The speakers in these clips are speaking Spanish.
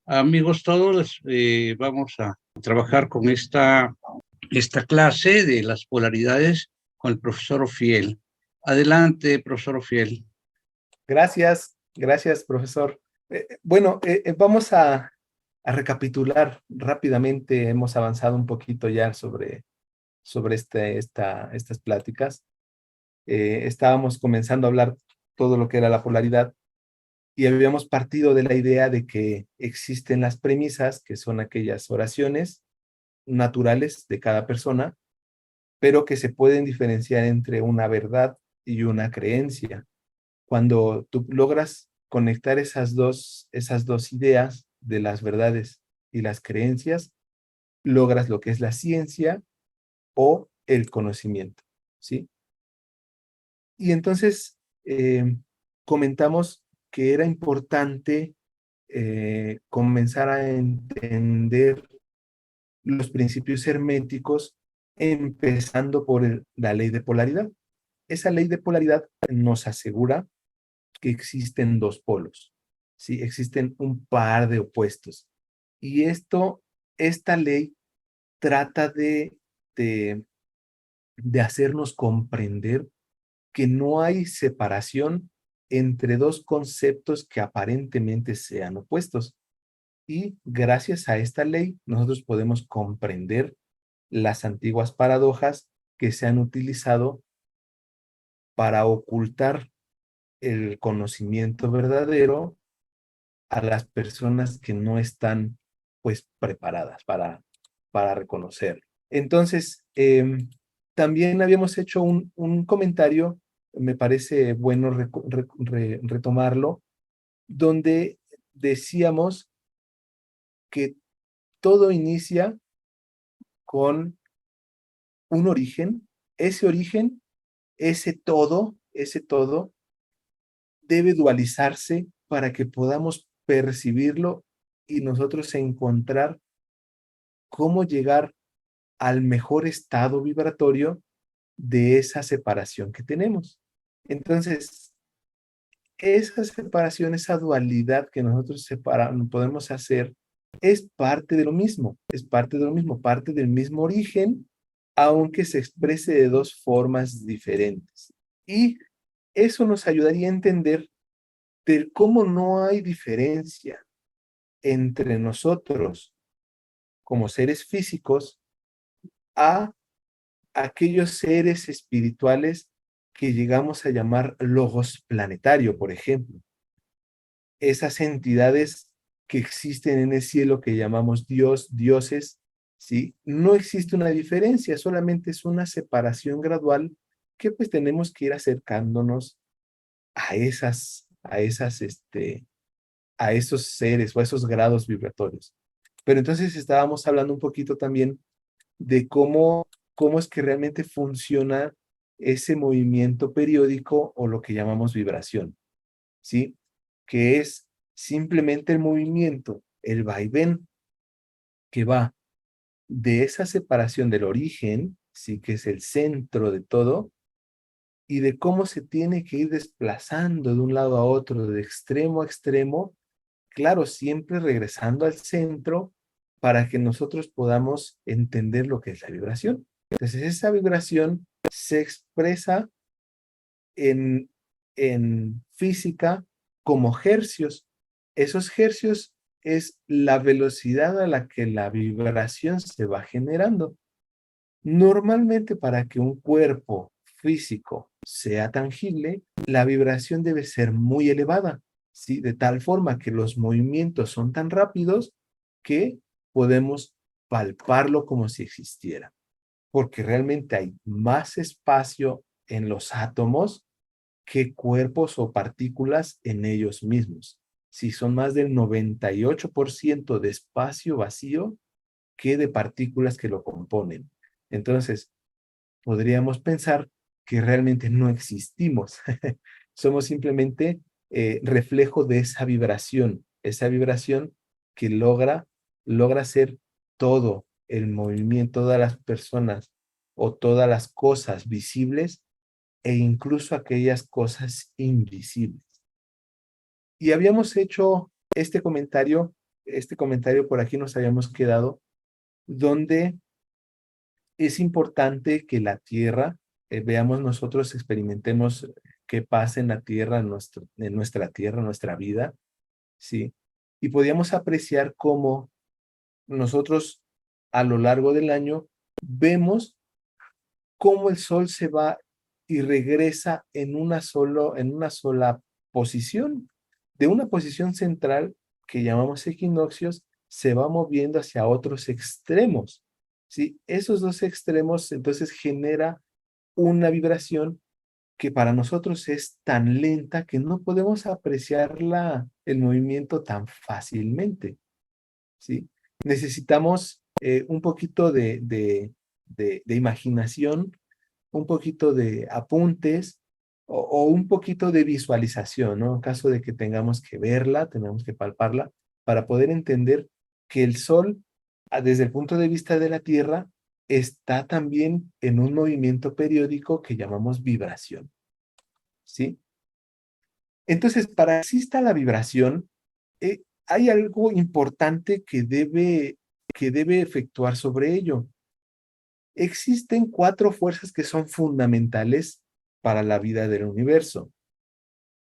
Amigos todos, vamos a trabajar con esta clase de las polaridades con el profesor Ofiel. Adelante, profesor Ofiel. Gracias, profesor. Vamos a recapitular rápidamente. Hemos avanzado un poquito ya sobre estas pláticas. Estábamos comenzando a hablar todo lo que era la polaridad y habíamos partido de la idea de que existen las premisas, que son aquellas oraciones naturales de cada persona, pero que se pueden diferenciar entre una verdad y una creencia. Cuando tú logras conectar esas dos ideas de las verdades y las creencias, logras lo que es la ciencia o el conocimiento, ¿sí? Y entonces comentamos que era importante comenzar a entender los principios herméticos, empezando por la ley de polaridad. Esa ley de polaridad nos asegura que existen dos polos, ¿sí? Existen un par de opuestos. Y esta ley trata de, de hacernos comprender que no hay separación entre dos conceptos que aparentemente sean opuestos. Y gracias a esta ley, nosotros podemos comprender las antiguas paradojas que se han utilizado para ocultar el conocimiento verdadero a las personas que no están pues preparadas para reconocer. Entonces, también habíamos hecho un comentario, me parece bueno retomarlo, donde decíamos que todo inicia con un origen. Ese origen, ese todo debe dualizarse para que podamos percibirlo y nosotros encontrar cómo llegar al mejor estado vibratorio de esa separación que tenemos. Entonces, esa separación, esa dualidad que nosotros podemos hacer, es parte de lo mismo, parte del mismo origen, aunque se exprese de dos formas diferentes. Y eso nos ayudaría a entender de cómo no hay diferencia entre nosotros como seres físicos a aquellos seres espirituales que llegamos a llamar logos planetario, por ejemplo. Esas entidades que existen en el cielo que llamamos Dios, dioses, ¿sí? No existe una diferencia, solamente es una separación gradual que pues tenemos que ir acercándonos a esos seres o a esos grados vibratorios. Pero entonces estábamos hablando un poquito también de cómo es que realmente funciona ese movimiento periódico o lo que llamamos vibración, ¿sí? Que es simplemente el movimiento, el vaivén que va de esa separación del origen, ¿sí? Que es el centro de todo, y de cómo se tiene que ir desplazando de un lado a otro, de extremo a extremo, claro, siempre regresando al centro para que nosotros podamos entender lo que es la vibración. Entonces, esa vibración se expresa en, en física como hercios. Esos hercios es la velocidad a la que la vibración se va generando. Normalmente para que un cuerpo físico sea tangible, la vibración debe ser muy elevada, ¿sí? De tal forma que los movimientos son tan rápidos que podemos palparlo como si existiera, porque realmente hay más espacio en los átomos que cuerpos o partículas en ellos mismos. Si son más del 98% de espacio vacío que de partículas que lo componen. Entonces, podríamos pensar que realmente no existimos. Somos simplemente reflejo de esa vibración que logra hacer todo el movimiento, todas las personas o todas las cosas visibles e incluso aquellas cosas invisibles. Y habíamos hecho este comentario este comentario por aquí nos habíamos quedado, donde es importante que la Tierra, veamos nosotros, experimentemos qué pasa en la Tierra, en nuestra Tierra, nuestra vida, ¿sí? Y podíamos apreciar cómo nosotros a lo largo del año vemos cómo el Sol se va y regresa en una sola posición. De una posición central que llamamos equinoccios, se va moviendo hacia otros extremos. ¿Sí? Esos dos extremos entonces genera una vibración que para nosotros es tan lenta que no podemos apreciar el movimiento tan fácilmente. ¿Sí? Necesitamos un poquito de imaginación, un poquito de apuntes o un poquito de visualización, ¿no? En caso de que tengamos que verla, tenemos que palparla para poder entender que el Sol, desde el punto de vista de la Tierra, está también en un movimiento periódico que llamamos vibración, ¿sí? Entonces, para que exista la vibración, hay algo importante que debe efectuar sobre ello. Existen 4 fuerzas que son fundamentales para la vida del universo.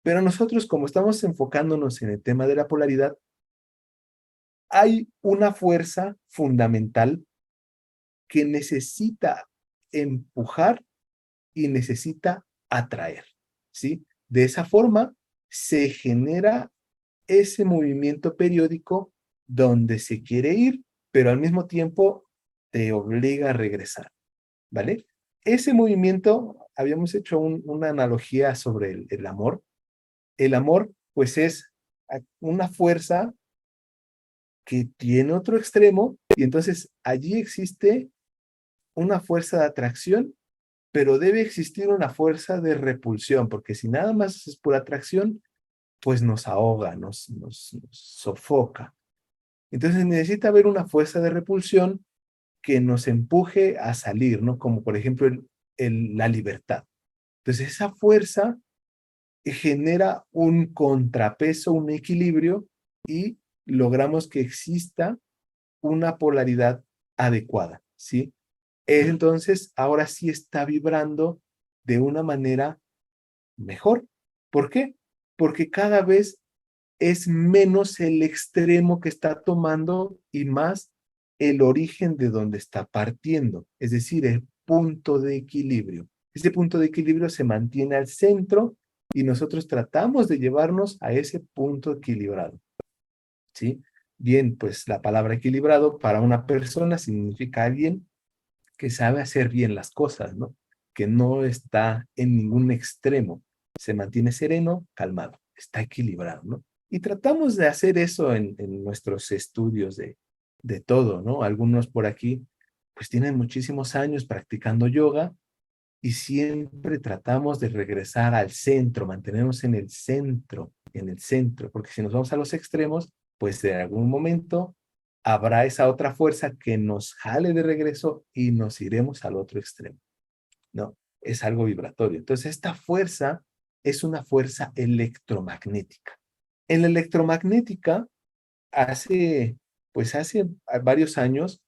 Pero nosotros, como estamos enfocándonos en el tema de la polaridad, hay una fuerza fundamental que necesita empujar y necesita atraer, ¿sí? De esa forma se genera ese movimiento periódico donde se quiere ir, pero al mismo tiempo te obliga a regresar, ¿vale? Ese movimiento, habíamos hecho una analogía sobre el amor. El amor, pues es una fuerza que tiene otro extremo y entonces allí existe una fuerza de atracción, pero debe existir una fuerza de repulsión, porque si nada más es por atracción, pues nos ahoga, nos sofoca. Entonces necesita haber una fuerza de repulsión que nos empuje a salir, ¿no? Como por ejemplo la libertad. Entonces esa fuerza genera un contrapeso, un equilibrio y logramos que exista una polaridad adecuada, ¿sí? Entonces ahora sí está vibrando de una manera mejor. ¿Por qué? Porque cada vez es menos el extremo que está tomando y más el origen de donde está partiendo, es decir, el punto de equilibrio. Ese punto de equilibrio se mantiene al centro y nosotros tratamos de llevarnos a ese punto equilibrado, ¿sí? Bien, pues la palabra equilibrado para una persona significa alguien que sabe hacer bien las cosas, ¿no? Que no está en ningún extremo, se mantiene sereno, calmado, está equilibrado, ¿no? Y tratamos de hacer eso en nuestros estudios de todo, ¿no? Algunos por aquí, pues tienen muchísimos años practicando yoga y siempre tratamos de regresar al centro, mantenernos en el centro, porque si nos vamos a los extremos, pues de algún momento habrá esa otra fuerza que nos jale de regreso y nos iremos al otro extremo, ¿no? Es algo vibratorio. Entonces, esta fuerza es una fuerza electromagnética. En la electromagnética, hace varios años,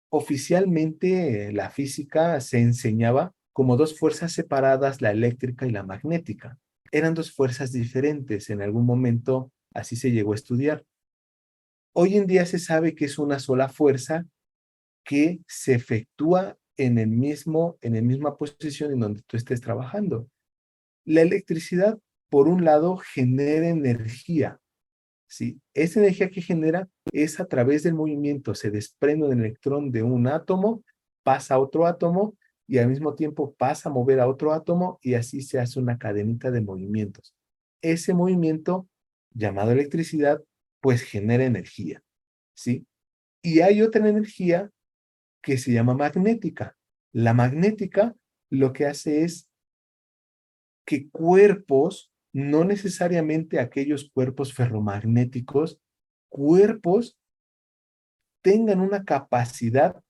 oficialmente la física se enseñaba como dos fuerzas separadas, la eléctrica y la magnética. Eran dos fuerzas diferentes. En algún momento así se llegó a estudiar. Hoy en día se sabe que es una sola fuerza que se efectúa en la misma posición en donde tú estés trabajando. La electricidad, por un lado, genera energía, ¿sí? Esa energía que genera es a través del movimiento, se desprende un electrón de un átomo, pasa a otro átomo y al mismo tiempo pasa a mover a otro átomo y así se hace una cadenita de movimientos. Ese movimiento, llamado electricidad, pues genera energía, ¿sí? Y hay otra energía que se llama magnética. La magnética lo que hace es que cuerpos, no necesariamente aquellos cuerpos ferromagnéticos, cuerpos tengan una capacidad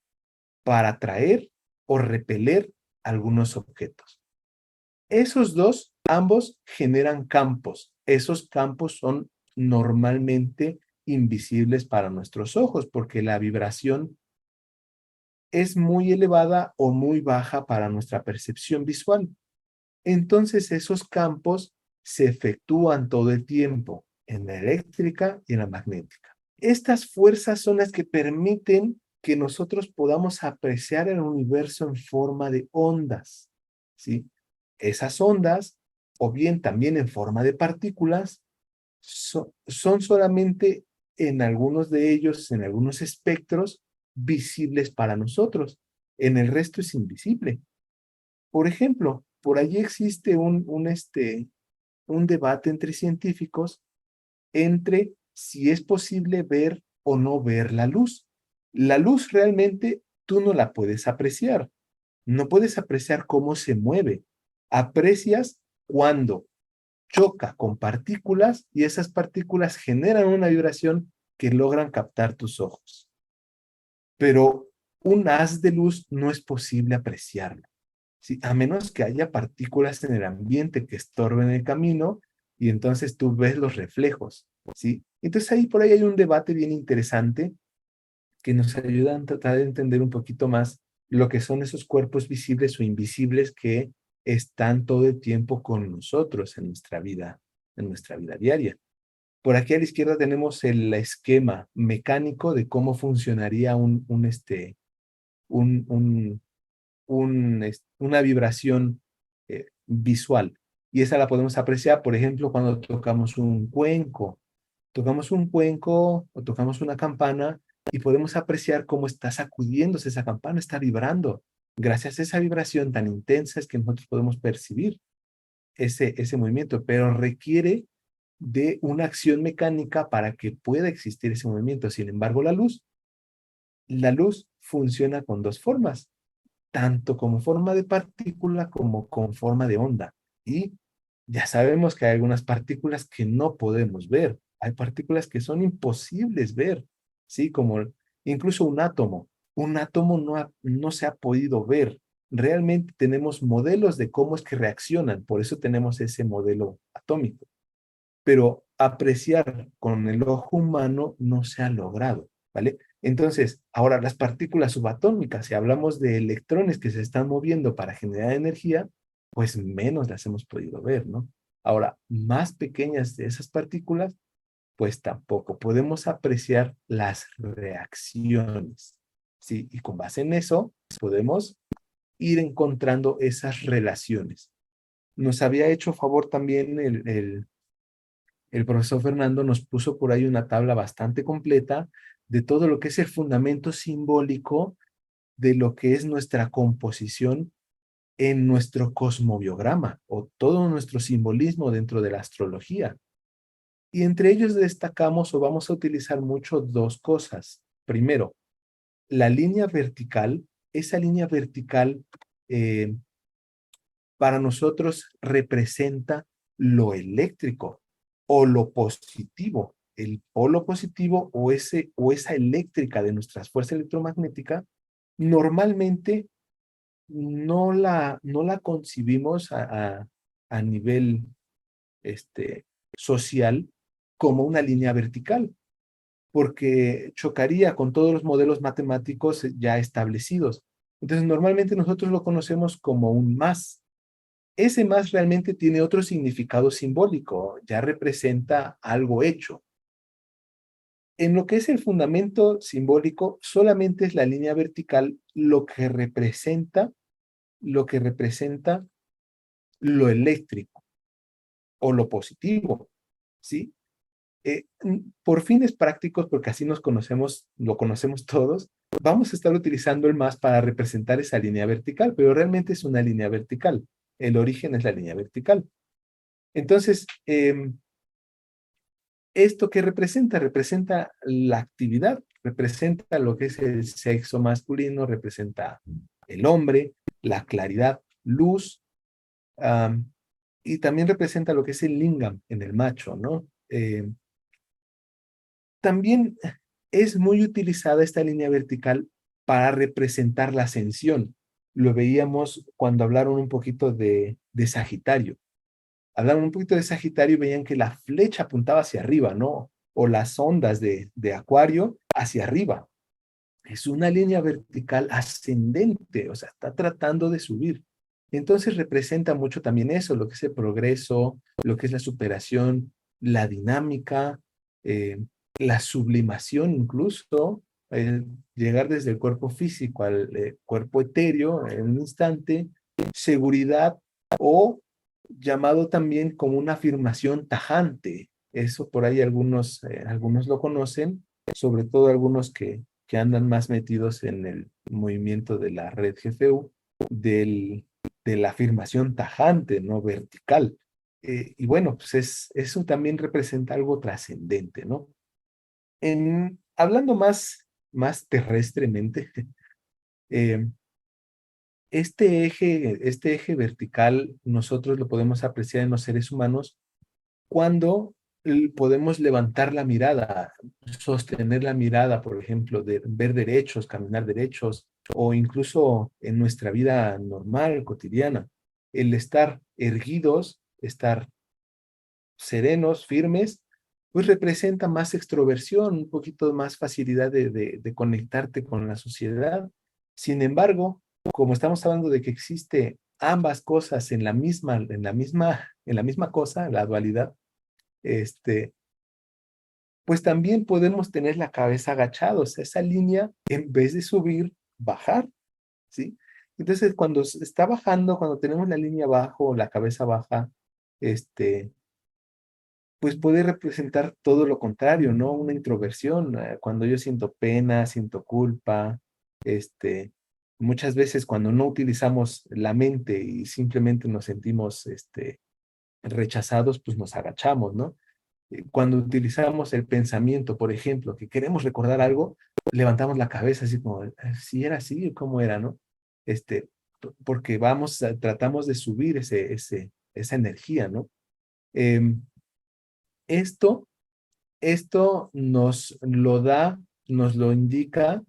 para atraer o repeler algunos objetos. Esos ambos generan campos. Esos campos son normalmente invisibles para nuestros ojos, porque la vibración es muy elevada o muy baja para nuestra percepción visual. Entonces esos campos se efectúan todo el tiempo en la eléctrica y en la magnética. Estas fuerzas son las que permiten que nosotros podamos apreciar el universo en forma de ondas, ¿sí? Esas ondas, o bien también en forma de partículas, son solamente en algunos de ellos, en algunos espectros, visibles para nosotros. En el resto es invisible. Por ejemplo, por allí existe un debate entre científicos entre si es posible ver o no ver la luz. La luz realmente tú no la puedes apreciar. No puedes apreciar cómo se mueve. Aprecias cuando choca con partículas y esas partículas generan una vibración que logran captar tus ojos. Pero un haz de luz no es posible apreciarlo, ¿sí? A menos que haya partículas en el ambiente que estorben el camino y entonces tú ves los reflejos, ¿sí? Entonces ahí por ahí hay un debate bien interesante que nos ayuda a tratar de entender un poquito más lo que son esos cuerpos visibles o invisibles que están todo el tiempo con nosotros en nuestra vida diaria. Por aquí a la izquierda tenemos el esquema mecánico de cómo funcionaría un, un, una vibración visual. Y esa la podemos apreciar, por ejemplo, cuando tocamos un cuenco. Tocamos un cuenco o tocamos una campana y podemos apreciar cómo está sacudiéndose esa campana, está vibrando. Gracias a esa vibración tan intensa es que nosotros podemos percibir ese movimiento, pero requiere de una acción mecánica para que pueda existir ese movimiento. Sin embargo, la luz funciona con dos formas, tanto como forma de partícula como con forma de onda. Y ya sabemos que hay algunas partículas que no podemos ver. Hay partículas que son imposibles ver, ¿sí? Como incluso un átomo. Un átomo no se ha podido ver. Realmente tenemos modelos de cómo es que reaccionan, por eso tenemos ese modelo atómico. Pero apreciar con el ojo humano no se ha logrado, ¿vale? Entonces, ahora las partículas subatómicas, si hablamos de electrones que se están moviendo para generar energía, pues menos las hemos podido ver, ¿no? Ahora, más pequeñas de esas partículas, pues tampoco podemos apreciar las reacciones, ¿sí? Y con base en eso, podemos ir encontrando esas relaciones. Nos había hecho favor también el profesor Fernando nos puso por ahí una tabla bastante completa de todo lo que es el fundamento simbólico de lo que es nuestra composición en nuestro cosmobiograma o todo nuestro simbolismo dentro de la astrología. Y entre ellos destacamos o vamos a utilizar mucho dos cosas. Primero, la línea vertical. Esa línea vertical eh, para nosotros representa lo eléctrico o lo positivo. El polo positivo o esa eléctrica de nuestras fuerzas electromagnéticas, normalmente no la concibimos a nivel social como una línea vertical, porque chocaría con todos los modelos matemáticos ya establecidos. Entonces, normalmente nosotros lo conocemos como un más. Ese más realmente tiene otro significado simbólico, ya representa algo hecho. En lo que es el fundamento simbólico, solamente es la línea vertical lo que representa lo eléctrico o lo positivo, ¿sí? Por fines prácticos, porque así nos conocemos, lo conocemos todos, vamos a estar utilizando el más para representar esa línea vertical, pero realmente es una línea vertical. El origen es la línea vertical. Entonces, ¿esto qué representa? Representa la actividad, representa lo que es el sexo masculino, representa el hombre, la claridad, luz, y también representa lo que es el lingam en el macho, ¿no? También es muy utilizada esta línea vertical para representar la ascensión. Lo veíamos cuando hablaron un poquito de Sagitario. Hablaron un poquito de Sagitario y veían que la flecha apuntaba hacia arriba, ¿no? o las ondas de Acuario hacia arriba. Es una línea vertical ascendente, o sea, está tratando de subir. Entonces representa mucho también eso, lo que es el progreso, lo que es la superación, la dinámica, eh, la sublimación incluso, llegar desde el cuerpo físico al cuerpo etéreo en un instante, seguridad o llamado también como una afirmación tajante. Eso por ahí algunos lo conocen, sobre todo algunos que andan más metidos en el movimiento de la red GFU, de la afirmación tajante, no vertical. Y bueno, pues eso también representa algo trascendente, ¿no? Hablando más terrestremente, eh, este eje vertical nosotros lo podemos apreciar en los seres humanos cuando podemos levantar la mirada, sostener la mirada, por ejemplo, de ver derechos, caminar derechos, o incluso en nuestra vida normal, cotidiana, el estar erguidos, estar serenos, firmes, pues representa más extroversión, un poquito más facilidad de conectarte con la sociedad. Sin embargo, como estamos hablando de que existe ambas cosas en la misma cosa, la dualidad, pues también podemos tener la cabeza agachada, o sea, esa línea, en vez de subir, bajar, ¿sí? Entonces, cuando está bajando, cuando tenemos la línea abajo, la cabeza baja, este, pues puede representar todo lo contrario, ¿no? Una introversión, cuando yo siento pena, siento culpa, muchas veces cuando no utilizamos la mente y simplemente nos sentimos, rechazados, pues nos agachamos, ¿no? Cuando utilizamos el pensamiento, por ejemplo, que queremos recordar algo, levantamos la cabeza así como, si era así, ¿cómo era, no? Porque tratamos de subir esa energía, ¿no? Em, esto, esto nos lo indica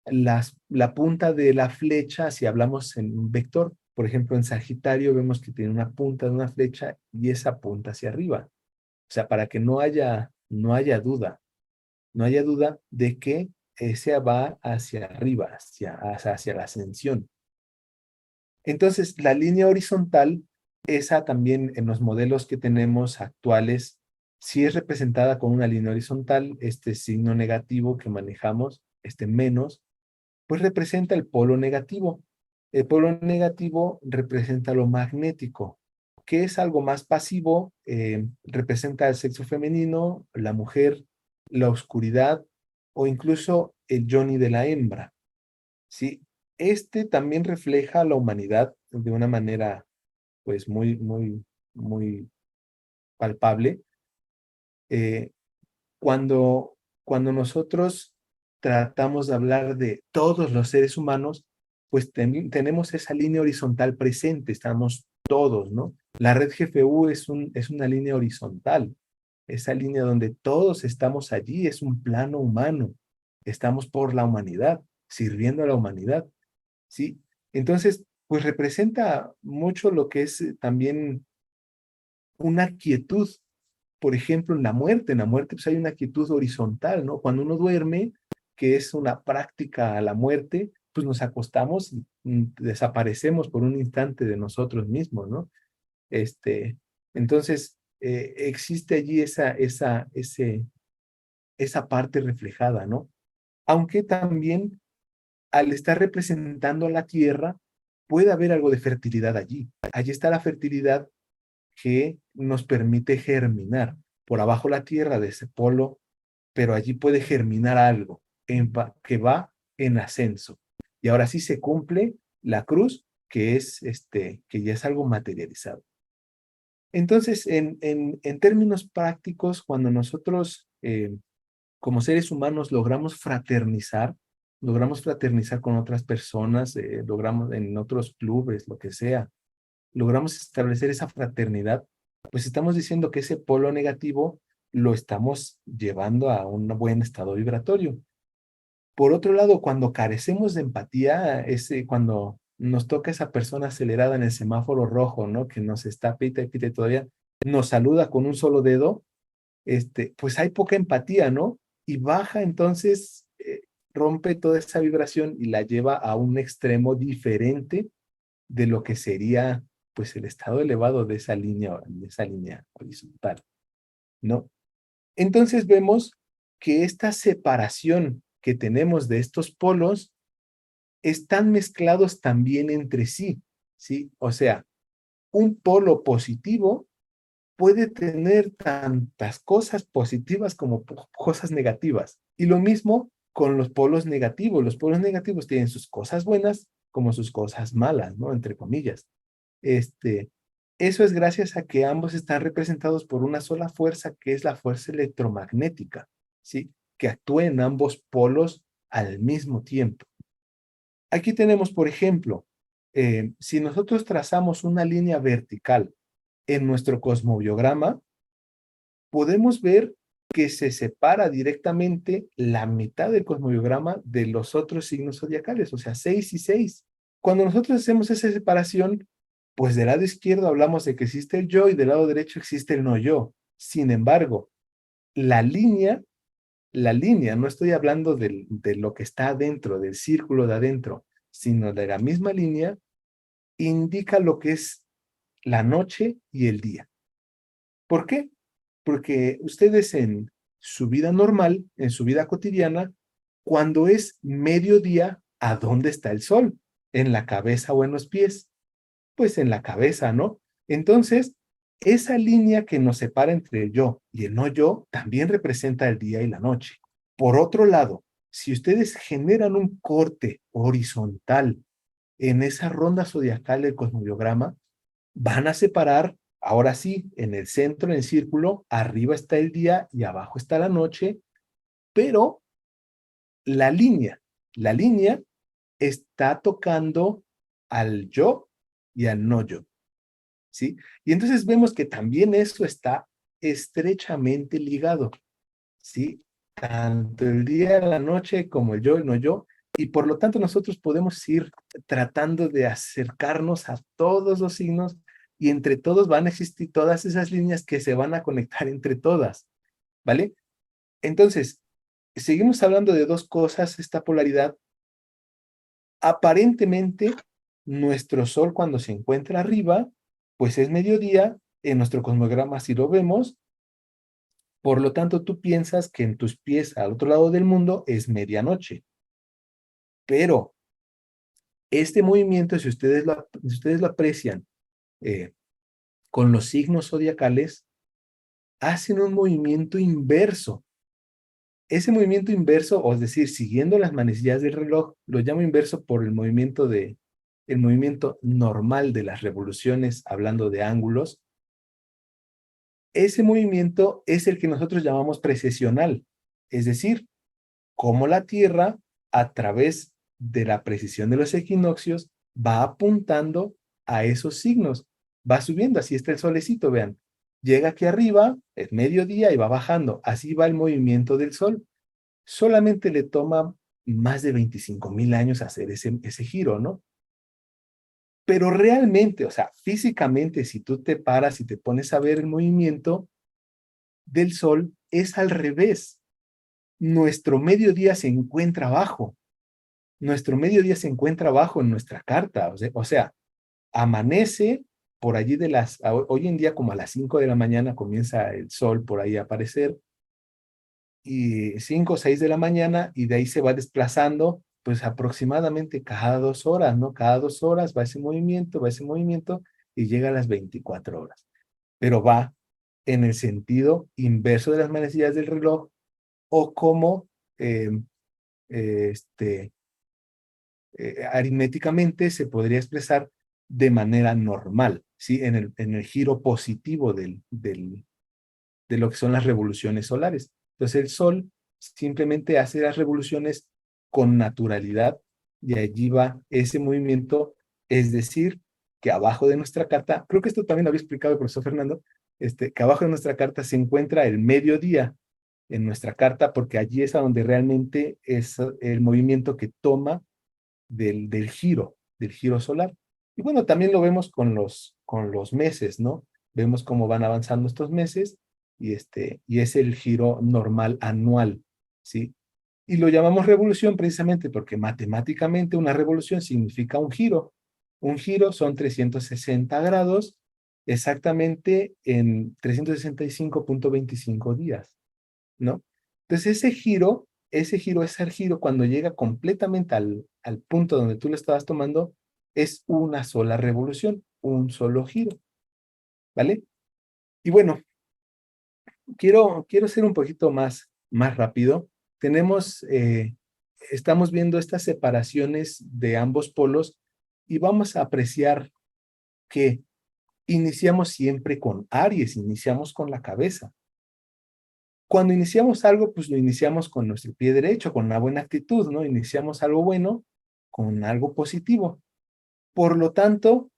la punta de la flecha, si hablamos en un vector. Por ejemplo, en Sagitario vemos que tiene una punta de una flecha y esa punta hacia arriba. O sea, para que no haya duda, no haya duda de que ese va hacia arriba, hacia la ascensión. Entonces, la línea horizontal, esa también en los modelos que tenemos actuales, sí es representada con una línea horizontal, este signo negativo que manejamos, este menos, pues representa el polo negativo. El polo negativo representa lo magnético, que es algo más pasivo, representa el sexo femenino, la mujer, la oscuridad o incluso el Johnny de la hembra. ¿Sí? También refleja la humanidad de una manera pues muy, muy, muy palpable. Eh, cuando nosotros tratamos de hablar de todos los seres humanos, pues tenemos esa línea horizontal presente, estamos todos, ¿no? La red GFU es una línea horizontal, esa línea donde todos estamos allí, es un plano humano, estamos por la humanidad, sirviendo a la humanidad, ¿sí? Entonces, pues representa mucho lo que es también una quietud, por ejemplo, en la muerte pues hay una quietud horizontal, ¿no? Cuando uno duerme, que es una práctica a la muerte, pues nos acostamos y desaparecemos por un instante de nosotros mismos, ¿no? Entonces, existe allí esa parte reflejada, ¿no? Aunque también al estar representando a la tierra, puede haber algo de fertilidad allí. Allí está la fertilidad que nos permite germinar. Por abajo la tierra de ese polo, pero allí puede germinar algo que va en ascenso. Y ahora sí se cumple la cruz, que ya es algo materializado. Entonces, en términos prácticos, cuando nosotros como seres humanos logramos fraternizar con otras personas, logramos en otros clubes, lo que sea, logramos establecer esa fraternidad, pues estamos diciendo que ese polo negativo lo estamos llevando a un buen estado vibratorio. Por otro lado, cuando carecemos de empatía, cuando nos toca esa persona acelerada en el semáforo rojo, ¿no? Que nos está pita y pita y todavía nos saluda con un solo dedo, pues hay poca empatía, ¿no? Y baja entonces, rompe toda esa vibración y la lleva a un extremo diferente de lo que sería pues el estado elevado de esa línea horizontal, ¿no? Entonces vemos que esta separación que tenemos de estos polos están mezclados también entre sí, ¿sí? O sea, un polo positivo puede tener tantas cosas positivas como cosas negativas. Y lo mismo con los polos negativos. Los polos negativos tienen sus cosas buenas como sus cosas malas, ¿no? Entre comillas. Este, Eso es gracias a que ambos están representados por una sola fuerza, que es la fuerza electromagnética, ¿sí? Que actúa en ambos polos al mismo tiempo. Aquí tenemos, por ejemplo, si nosotros trazamos una línea vertical en nuestro cosmobiograma, podemos ver que se separa directamente la mitad del cosmobiograma de los otros signos zodiacales, o sea, 6 y 6. Cuando nosotros hacemos esa separación, pues del lado izquierdo hablamos de que existe el yo y del lado derecho existe el no yo. Sin embargo, la línea, no estoy hablando de lo que está adentro, del círculo de adentro, sino de la misma línea, indica lo que es la noche y el día. ¿Por qué? Porque ustedes en su vida normal, en su vida cotidiana, cuando es mediodía, ¿a dónde está el sol? ¿En la cabeza o en los pies? Pues en la cabeza, ¿no? Entonces, esa línea que nos separa entre el yo y el no yo también representa el día y la noche. Por otro lado, si ustedes generan un corte horizontal en esa ronda zodiacal del cosmobiograma, van a separar, ahora sí, en el centro, en el círculo, arriba está el día y abajo está la noche, pero la línea, la línea está tocando al yo y al no yo, ¿sí? Y entonces vemos que también eso está estrechamente ligado, ¿sí? Tanto el día, la noche, como el yo, el no yo, y por lo tanto nosotros podemos ir tratando de acercarnos a todos los signos y entre todos van a existir todas esas líneas que se van a conectar entre todas, ¿vale? Entonces, seguimos hablando de dos cosas, esta polaridad. Aparentemente, nuestro Sol cuando se encuentra arriba, pues es mediodía, en nuestro cosmograma si lo vemos, por lo tanto tú piensas que en tus pies al otro lado del mundo es medianoche. Pero este movimiento, si ustedes lo aprecian eh, con los signos zodiacales, hacen un movimiento inverso. Ese movimiento inverso, o es decir, siguiendo las manecillas del reloj, lo llamo inverso por el movimiento normal de las revoluciones, hablando de ángulos. Ese movimiento es el que nosotros llamamos precesional, es decir, cómo la Tierra, a través de la precisión de los equinoccios, va apuntando a esos signos, va subiendo, así está el solecito, vean, llega aquí arriba, es mediodía y va bajando, así va el movimiento del Sol. Solamente le toma más de 25,000 años hacer ese giro, ¿no? Pero realmente, o sea, físicamente, si tú te paras y te pones a ver el movimiento del Sol, es al revés. Nuestro mediodía se encuentra abajo. Nuestro mediodía se encuentra abajo en nuestra carta. O sea, amanece por allí hoy en día como a las 5 de la mañana comienza el sol por ahí a aparecer, y 5 o 6 de la mañana, y de ahí se va desplazando, pues aproximadamente cada 2 horas, ¿no? Cada 2 horas va ese movimiento, y llega a las 24 horas. Pero va en el sentido inverso de las manecillas del reloj, o como eh, este, aritméticamente se podría expresar de manera normal, ¿sí? En el giro positivo de lo que son las revoluciones solares. Entonces el Sol simplemente hace las revoluciones con naturalidad y allí va ese movimiento, es decir, que abajo de nuestra carta, creo que esto también lo había explicado el profesor Fernando, que abajo de nuestra carta se encuentra el mediodía en nuestra carta, porque allí es a donde realmente es el movimiento que toma del giro solar. Y bueno, también lo vemos con los meses, ¿no? Vemos cómo van avanzando estos meses y es el giro normal anual, ¿sí? Y lo llamamos revolución precisamente porque matemáticamente una revolución significa un giro. Un giro son 360 grados exactamente en 365.25 días, ¿no? Entonces ese giro es el giro cuando llega completamente al punto donde tú lo estabas tomando, es una sola revolución, un solo giro, ¿vale? Y bueno, quiero ser un poquito más rápido. Estamos viendo estas separaciones de ambos polos y vamos a apreciar que iniciamos siempre con Aries, iniciamos con la cabeza. Cuando iniciamos algo, pues lo iniciamos con nuestro pie derecho, con una buena actitud, ¿no? Iniciamos algo bueno con algo positivo. Por lo tanto,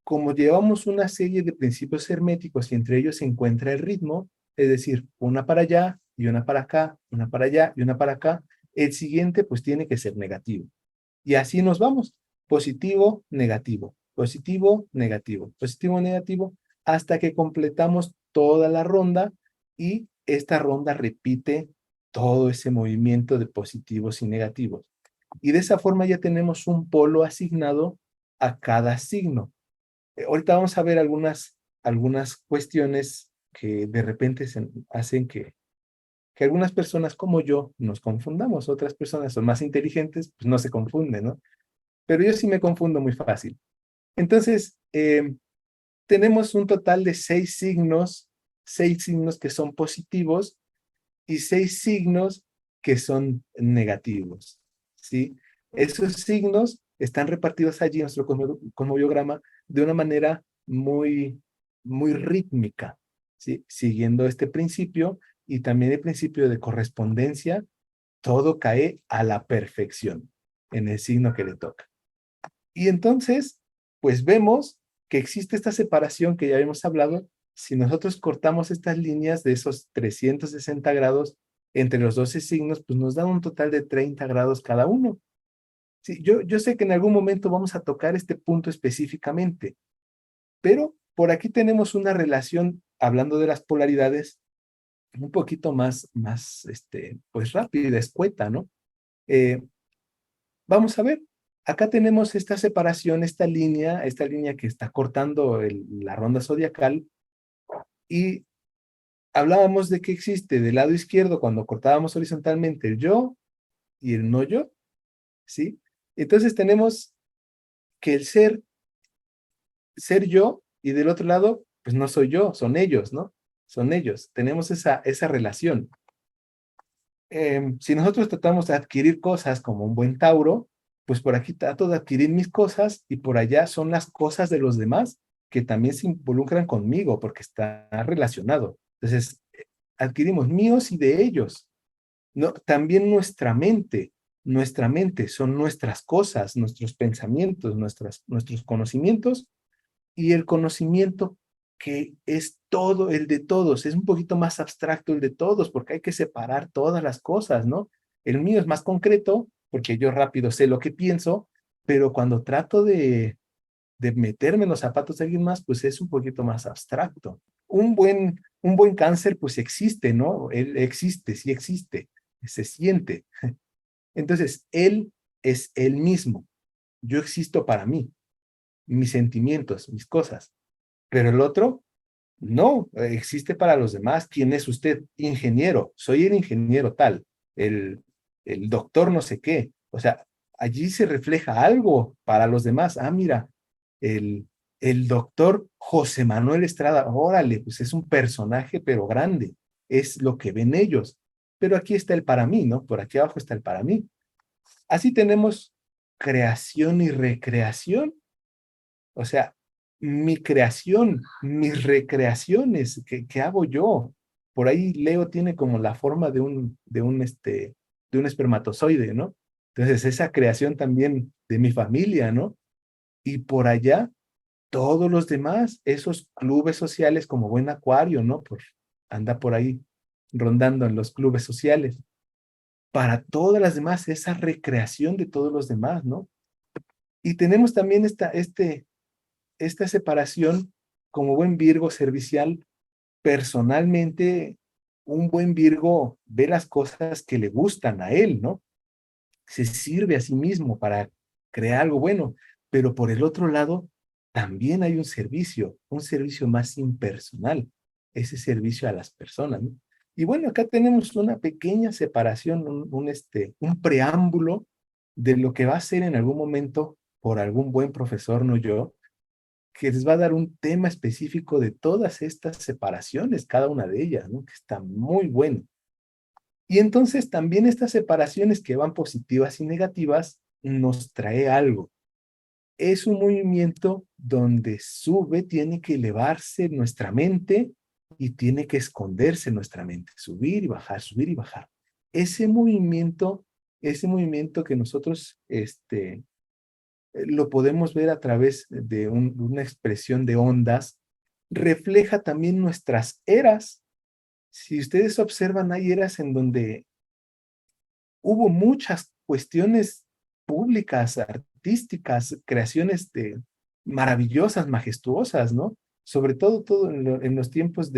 como llevamos una serie de principios herméticos y entre ellos se encuentra el ritmo, es decir, una para allá y una para acá, una para allá y una para acá, el siguiente pues tiene que ser negativo. Y así nos vamos, positivo, negativo, positivo, negativo, positivo, negativo, hasta que completamos toda la ronda y esta ronda repite todo ese movimiento de positivos y negativos. Y de esa forma ya tenemos un polo asignado a cada signo. Ahorita vamos a ver algunas cuestiones que de repente hacen que algunas personas como yo nos confundamos. Otras personas son más inteligentes, pues no se confunden, ¿no? Pero yo sí me confundo muy fácil. Entonces, tenemos un total de 6 signos que son positivos y 6 signos que son negativos, ¿sí? Esos signos están repartidos allí en nuestro cosmodiograma de una manera muy rítmica, ¿sí? Siguiendo este principio y también el principio de correspondencia, todo cae a la perfección en el signo que le toca. Y entonces, pues vemos que existe esta separación que ya habíamos hablado. Si nosotros cortamos estas líneas de esos 360 grados entre los 12 signos, pues nos da un total de 30 grados cada uno. Sí, yo sé que en algún momento vamos a tocar este punto específicamente, pero por aquí tenemos una relación, hablando de las polaridades, un poquito pues rápida, escueta, ¿no? Eh, Vamos a ver, acá tenemos esta separación, esta línea que está cortando la ronda zodiacal y hablábamos de que existe del lado izquierdo cuando cortábamos horizontalmente el yo y el no yo, ¿sí? Entonces tenemos que el ser yo y del otro lado, pues no soy yo, son ellos, ¿no? Son ellos, tenemos esa relación. Si nosotros tratamos de adquirir cosas como un buen Tauro, pues por aquí trato de adquirir mis cosas y por allá son las cosas de los demás que también se involucran conmigo porque está relacionado. Entonces, adquirimos míos y de ellos. No, también nuestra mente son nuestras cosas, nuestros pensamientos, nuestros conocimientos y el conocimiento que es todo el de todos, es un poquito más abstracto el de todos, porque hay que separar todas las cosas, ¿no? El mío es más concreto, porque yo rápido sé lo que pienso, pero cuando trato de meterme en los zapatos de alguien más, pues es un poquito más abstracto. Un buen cáncer, pues existe, ¿no? Él existe, sí existe, se siente. Entonces, él es él mismo. Yo existo para mí, mis sentimientos, mis cosas. Pero el otro, no, existe para los demás. ¿Quién es usted? Ingeniero. Soy el ingeniero tal, el, el doctor no sé qué. O sea, allí se refleja algo para los demás. Ah, mira, el, el doctor José Manuel Estrada, órale, pues es un personaje, pero grande. Es lo que ven ellos. Pero aquí está el para mí, ¿no? Por aquí abajo está el para mí. Así tenemos creación y recreación. O sea, mi creación, mis recreaciones, ¿qué hago yo? Por ahí Leo tiene como la forma de un espermatozoide, ¿no? Entonces, esa creación también de mi familia, ¿no? Y por allá, todos los demás, esos clubes sociales como buen acuario, ¿no? Anda por ahí rondando en los clubes sociales. Para todas las demás, esa recreación de todos los demás, ¿no? Y tenemos también esta separación como buen Virgo servicial personalmente, un buen Virgo ve las cosas que le gustan a él, ¿no? Se sirve a sí mismo para crear algo bueno, pero por el otro lado, también hay un servicio más impersonal, ese servicio a las personas, ¿no? Y bueno, acá tenemos una pequeña separación, un preámbulo de lo que va a ser en algún momento por algún buen profesor, no yo, que les va a dar un tema específico de todas estas separaciones, cada una de ellas, ¿no? Que está muy bueno. Y entonces también estas separaciones que van positivas y negativas nos trae algo. Es un movimiento donde sube, tiene que elevarse nuestra mente y tiene que esconderse nuestra mente, subir y bajar, subir y bajar. Ese movimiento, ese movimiento que nosotros lo podemos ver a través de una expresión de ondas, refleja también nuestras eras. Si ustedes observan, hay eras en donde hubo muchas cuestiones públicas, artísticas, creaciones maravillosas, majestuosas, ¿no? Sobre todo en los tiempos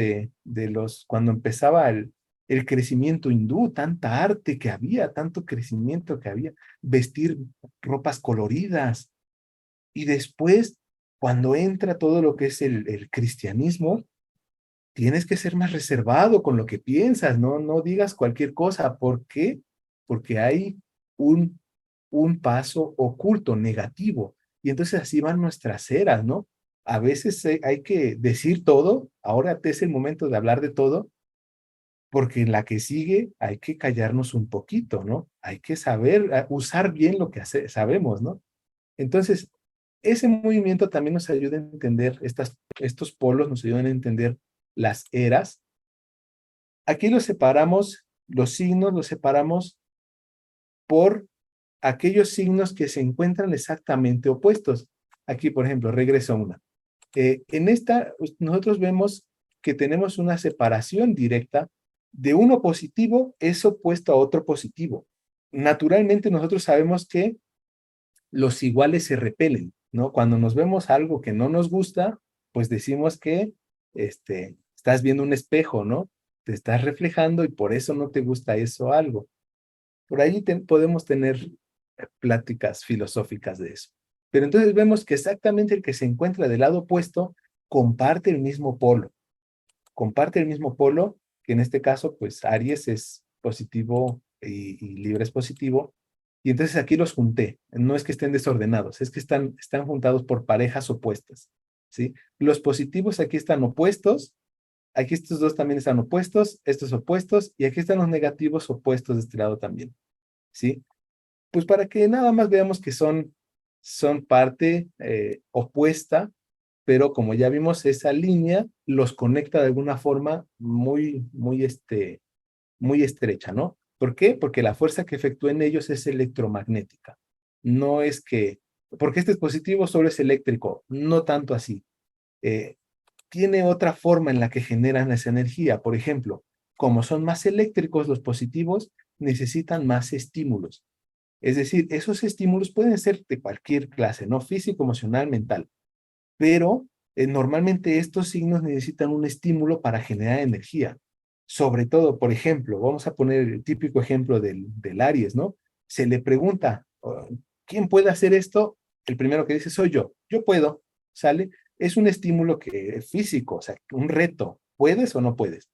cuando empezaba el crecimiento hindú, tanta arte que había, tanto crecimiento que había, vestir ropas coloridas. Y después, cuando entra todo lo que es el cristianismo, tienes que ser más reservado con lo que piensas, ¿no? No digas cualquier cosa. ¿Por qué? Porque hay un, un paso oculto, negativo. Y entonces así van nuestras eras, ¿no? A veces hay que decir todo, ahora es el momento de hablar de todo, porque en la que sigue hay que callarnos un poquito, ¿no? Hay que saber usar bien lo que sabemos, ¿no? Entonces, ese movimiento también nos ayuda a entender estos polos, nos ayudan a entender las eras. Aquí los separamos, los signos los separamos por aquellos signos que se encuentran exactamente opuestos. Aquí, por ejemplo, regreso a una. En esta, nosotros vemos que tenemos una separación directa de uno positivo es opuesto a otro positivo. Naturalmente, nosotros sabemos que los iguales se repelen, ¿no? Cuando nos vemos algo que no nos gusta, pues decimos que estás viendo un espejo, ¿no? Te estás reflejando y por eso no te gusta eso algo. Por ahí podemos tener pláticas filosóficas de eso. Pero entonces vemos que exactamente el que se encuentra del lado opuesto comparte el mismo polo, que en este caso, pues Aries es positivo y Libra es positivo, y entonces aquí los junté. No es que estén desordenados, es que están juntados por parejas opuestas, ¿sí? Los positivos aquí están opuestos, aquí estos dos también están opuestos, estos opuestos, y aquí están los negativos opuestos de este lado también, ¿sí? Pues para que nada más veamos que son parte opuesta, pero como ya vimos, esa línea los conecta de alguna forma muy estrecha, ¿no? ¿Por qué? Porque la fuerza que efectúa en ellos es electromagnética. No es que, porque este dispositivo solo es eléctrico, no tanto así. Eh, Tiene otra forma en la que generan esa energía. Por ejemplo, como son más eléctricos los positivos, necesitan más estímulos. Es decir, esos estímulos pueden ser de cualquier clase, ¿no? Físico, emocional, mental, pero normalmente estos signos necesitan un estímulo para generar energía. Sobre todo, por ejemplo, vamos a poner el típico ejemplo del Aries, ¿no? Se le pregunta, oh, ¿quién puede hacer esto? El primero que dice, soy yo puedo, ¿sale? Es un estímulo físico, o sea, un reto, ¿puedes o no puedes?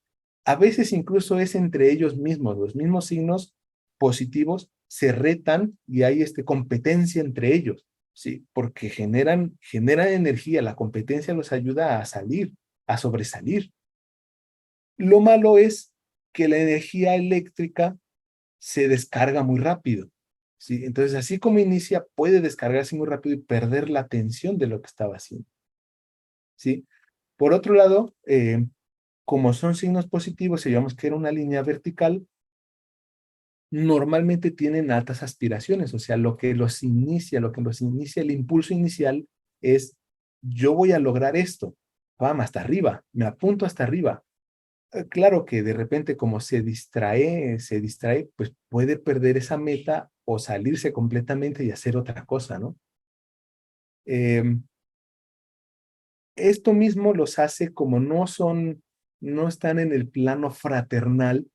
A veces incluso es entre ellos mismos, los mismos signos positivos se retan y hay competencia entre ellos. Sí, porque generan energía, la competencia los ayuda a salir, a sobresalir. Lo malo es que la energía eléctrica se descarga muy rápido, ¿sí? Entonces, así como inicia, puede descargarse muy rápido y perder la atención de lo que estaba haciendo, ¿sí? Por otro lado, como son signos positivos, y digamos que era una línea vertical, normalmente tienen altas aspiraciones, o sea, lo que los inicia, el impulso inicial es, yo voy a lograr esto, vamos, hasta arriba, me apunto hasta arriba. Claro que de repente como se distrae, pues puede perder esa meta o salirse completamente y hacer otra cosa, ¿no? Eh, Esto mismo los hace como no son no están en el plano fraternal,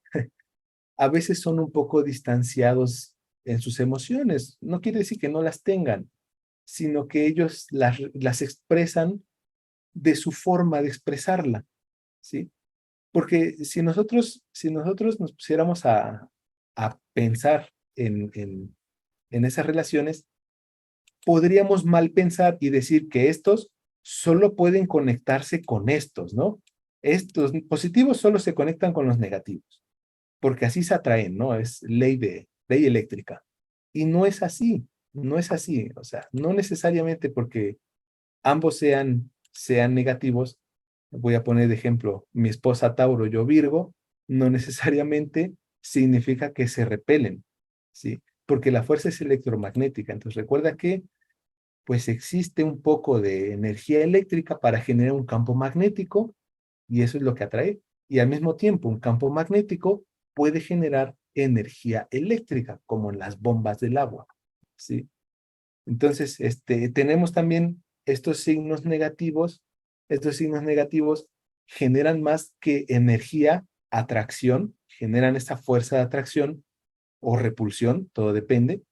a veces son un poco distanciados en sus emociones. No quiere decir que no las tengan, sino que ellos las expresan de su forma de expresarla, ¿sí? Porque si nosotros nos pusiéramos a pensar en esas relaciones, podríamos mal pensar y decir que estos solo pueden conectarse con estos, ¿no? Estos positivos solo se conectan con los negativos, porque así se atraen, ¿no? Es ley eléctrica. Y no es así, no es así. O sea, no necesariamente porque ambos sean negativos. Voy a poner de ejemplo, mi esposa Tauro, yo Virgo, no necesariamente significa que se repelen, ¿sí? Porque la fuerza es electromagnética. Entonces recuerda que pues existe un poco de energía eléctrica para generar un campo magnético y eso es lo que atrae. Y al mismo tiempo, un campo magnético puede generar energía eléctrica, como en las bombas del agua, ¿sí? Entonces, tenemos también estos signos negativos. Estos signos negativos generan más que energía, atracción, generan esta fuerza de atracción o repulsión, todo depende,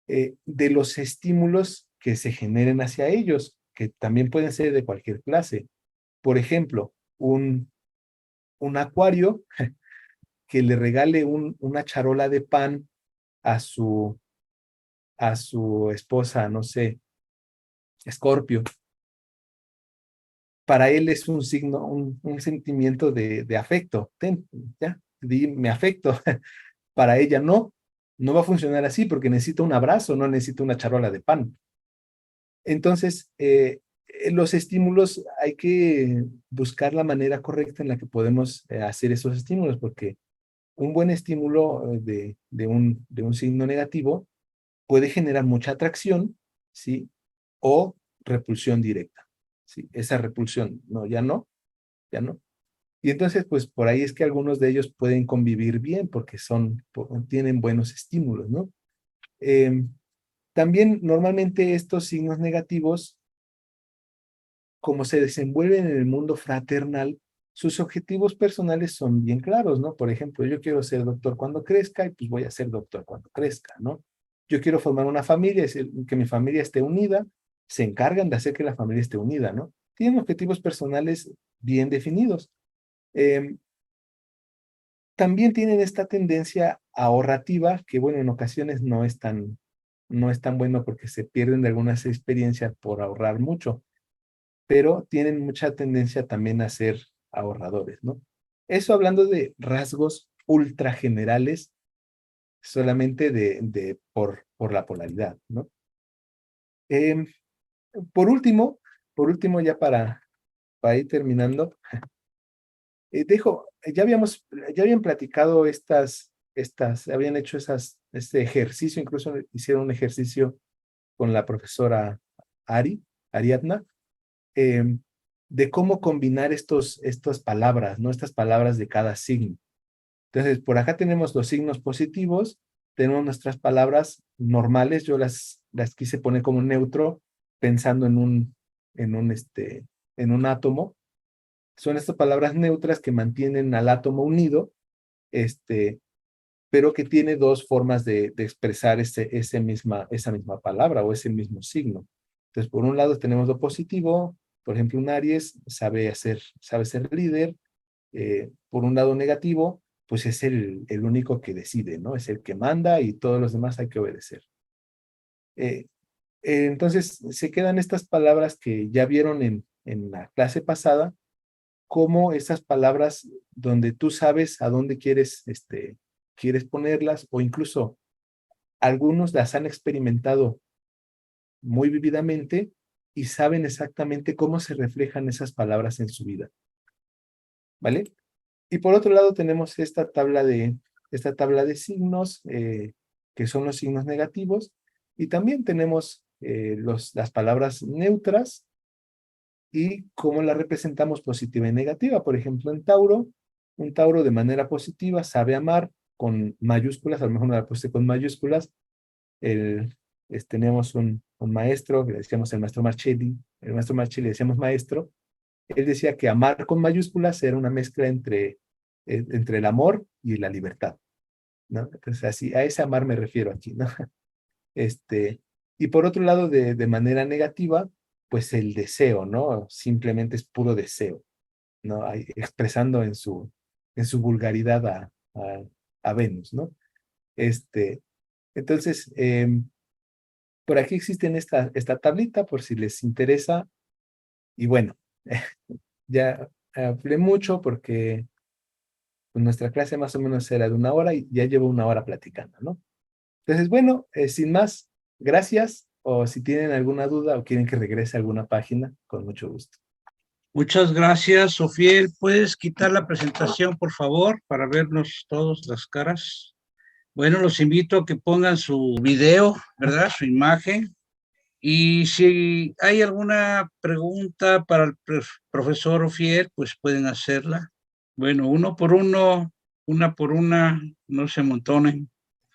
de los estímulos que se generen hacia ellos, que también pueden ser de cualquier clase. Por ejemplo, un acuario que le regale una charola de pan a su esposa, no sé, Escorpio, para él es un signo, un sentimiento de afecto. Ten, ya, me afecto. Para ella no, no va a funcionar así porque necesita un abrazo, no necesita una charola de pan. Entonces, los estímulos hay que buscar la manera correcta en la que podemos hacer esos estímulos, porque un buen estímulo de un signo negativo puede generar mucha atracción, ¿sí? O repulsión directa, ¿sí? Esa repulsión, no, ya no, ya no. Y entonces, pues por ahí es que algunos de ellos pueden convivir bien porque tienen buenos estímulos, ¿no? Eh, También normalmente estos signos negativos, como se desenvuelven en el mundo fraternal, sus objetivos personales son bien claros, ¿no? Por ejemplo, yo quiero ser doctor cuando crezca y pues voy a ser doctor cuando crezca, ¿no? Yo quiero formar una familia, es decir, que mi familia esté unida, se encargan de hacer que la familia esté unida, ¿no? Tienen objetivos personales bien definidos. Eh, También tienen esta tendencia ahorrativa, que bueno, en ocasiones no es tan bueno porque se pierden de algunas experiencias por ahorrar mucho, pero tienen mucha tendencia también a ser ahorradores, ¿no? Eso hablando de rasgos ultra generales, solamente por la polaridad, ¿no? Em, por último, ya para ir terminando, ya habían platicado habían hecho este ejercicio, incluso hicieron un ejercicio con la profesora Ariadna, eh, de cómo combinar estas palabras, ¿no? Estas palabras de cada signo. Entonces, por acá tenemos los signos positivos, tenemos nuestras palabras normales, yo las quise poner como neutro, pensando en un átomo. Son estas palabras neutras que mantienen al átomo unido, este, pero que tiene dos formas de expresar esa misma palabra o ese mismo signo. Entonces, por un lado tenemos lo positivo, por ejemplo, un Aries sabe ser líder. Por un lado negativo, pues es el único que decide, ¿no? Es el que manda y todos los demás hay que obedecer. Eh, entonces, se quedan estas palabras que ya vieron en la clase pasada, como esas palabras donde tú sabes a dónde quieres ponerlas, o incluso algunos las han experimentado muy vividamente y saben exactamente cómo se reflejan esas palabras en su vida, ¿vale? Y por otro lado tenemos esta tabla de signos, que son los signos negativos, y también tenemos las palabras neutras y cómo las representamos positiva y negativa. Por ejemplo, un Tauro de manera positiva sabe amar con mayúsculas, a lo mejor no la puse con mayúsculas. Tenemos un maestro, que le decíamos el maestro Marcelli le decíamos maestro, él decía que amar con mayúsculas era una mezcla entre el amor y la libertad, ¿no? Entonces, así, a ese amar me refiero aquí, ¿no? Este, y por otro lado, de manera negativa, pues el deseo, ¿no? Simplemente es puro deseo, ¿no? Expresando en su vulgaridad a Venus, ¿no? Este, entonces, por aquí existen esta tablita por si les interesa. Y bueno, ya hablé mucho porque pues, nuestra clase más o menos era de 1 hora y ya llevo 1 hora platicando, ¿no? Entonces, bueno, sin más, gracias. O si tienen alguna duda o quieren que regrese a alguna página, con mucho gusto. Muchas gracias, Sofiel. ¿Puedes quitar la presentación, por favor, para vernos todos las caras? Bueno, los invito a que pongan su video, ¿verdad? Su imagen. Y si hay alguna pregunta para el profesor Ofier, pues pueden hacerla. Bueno, uno por uno, una por una, no se amontonen.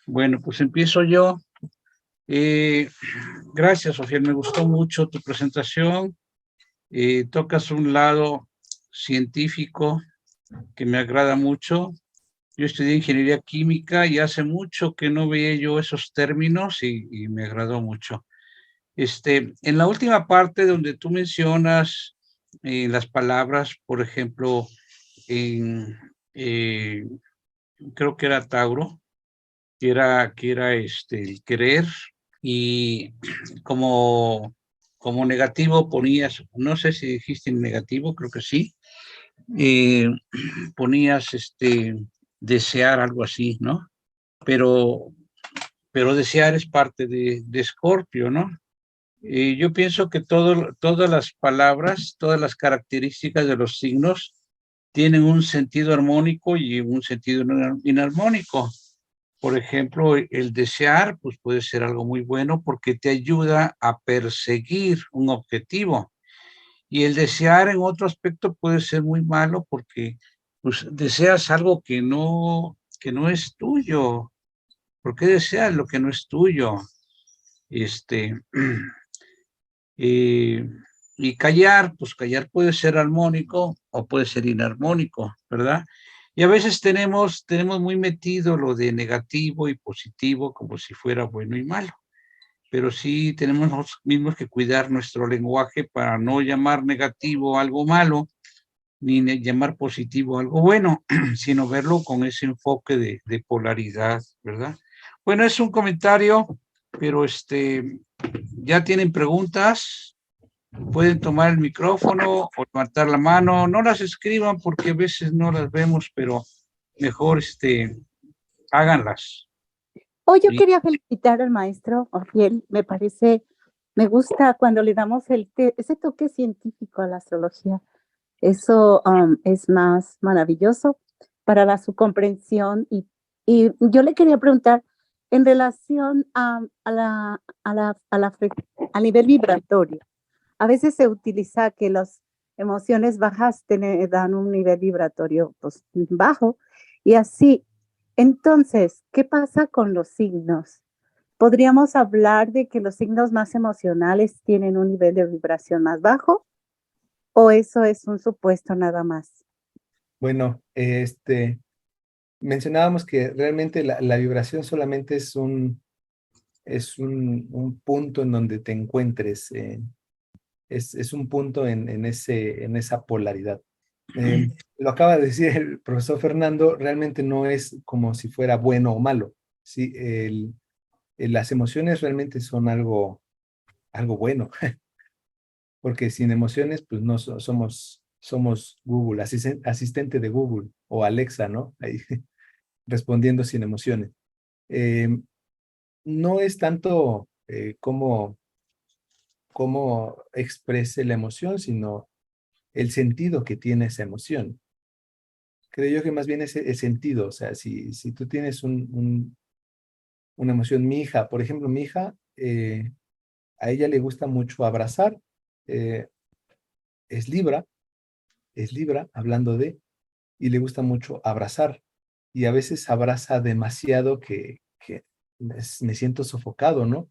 Bueno, pues empiezo yo. Gracias, Ofier, me gustó mucho tu presentación. Tocas un lado científico que me agrada mucho. Yo estudié ingeniería química y hace mucho que no veía yo esos términos y me agradó mucho. En la última parte donde tú mencionas las palabras, por ejemplo, en, eh, creo que era Tauro, que era el querer, y como, como negativo ponías, no sé si dijiste en negativo, creo que sí, eh, ponías desear algo así, ¿no? Pero, pero desear es parte de Escorpio, ¿no? Yo pienso que todas las palabras, todas las características de los signos tienen un sentido armónico y un sentido inarmónico. Por ejemplo, el desear, pues puede ser algo muy bueno porque te ayuda a perseguir un objetivo. Y el desear en otro aspecto puede ser muy malo porque pues, deseas algo que no es tuyo. ¿Por qué deseas lo que no es tuyo? Este, Eh, y callar, pues callar puede ser armónico o puede ser inarmónico, ¿verdad? Y a veces tenemos muy metido lo de negativo y positivo como si fuera bueno y malo, pero sí tenemos nosotros mismos que cuidar nuestro lenguaje para no llamar negativo algo malo, ni llamar positivo algo bueno, sino verlo con ese enfoque de polaridad, ¿verdad? Bueno, es un comentario, pero ya tienen preguntas. Pueden tomar el micrófono o levantar la mano, no las escriban porque a veces no las vemos, pero mejor háganlas. Hoy yo ¿Sí? quería felicitar al maestro Orfiel, me gusta cuando le damos ese toque científico a la astrología. Eso es más maravilloso para su comprensión y yo le quería preguntar en relación a nivel vibratorio. A veces se utiliza que las emociones bajas dan un nivel vibratorio pues, bajo y así. Entonces, ¿qué pasa con los signos? ¿Podríamos hablar de que los signos más emocionales tienen un nivel de vibración más bajo o eso es un supuesto nada más? Bueno, mencionábamos que realmente la vibración solamente es un punto en donde te encuentres, es un punto en esa polaridad. Lo acaba de decir el profesor Fernando, realmente no es como si fuera bueno o malo. Sí, las emociones realmente son algo bueno, porque sin emociones, pues no somos Google, asistente de Google o Alexa, ¿no? Ahí respondiendo sin emociones. Eh, no es tanto cómo exprese la emoción, sino el sentido que tiene esa emoción. Creo yo que más bien es el sentido, o sea, si tú tienes una emoción, mi hija, por ejemplo, mi hija, a ella le gusta mucho abrazar, eh, es Libra, hablando y le gusta mucho abrazar, y a veces abraza demasiado que me siento sofocado, ¿no?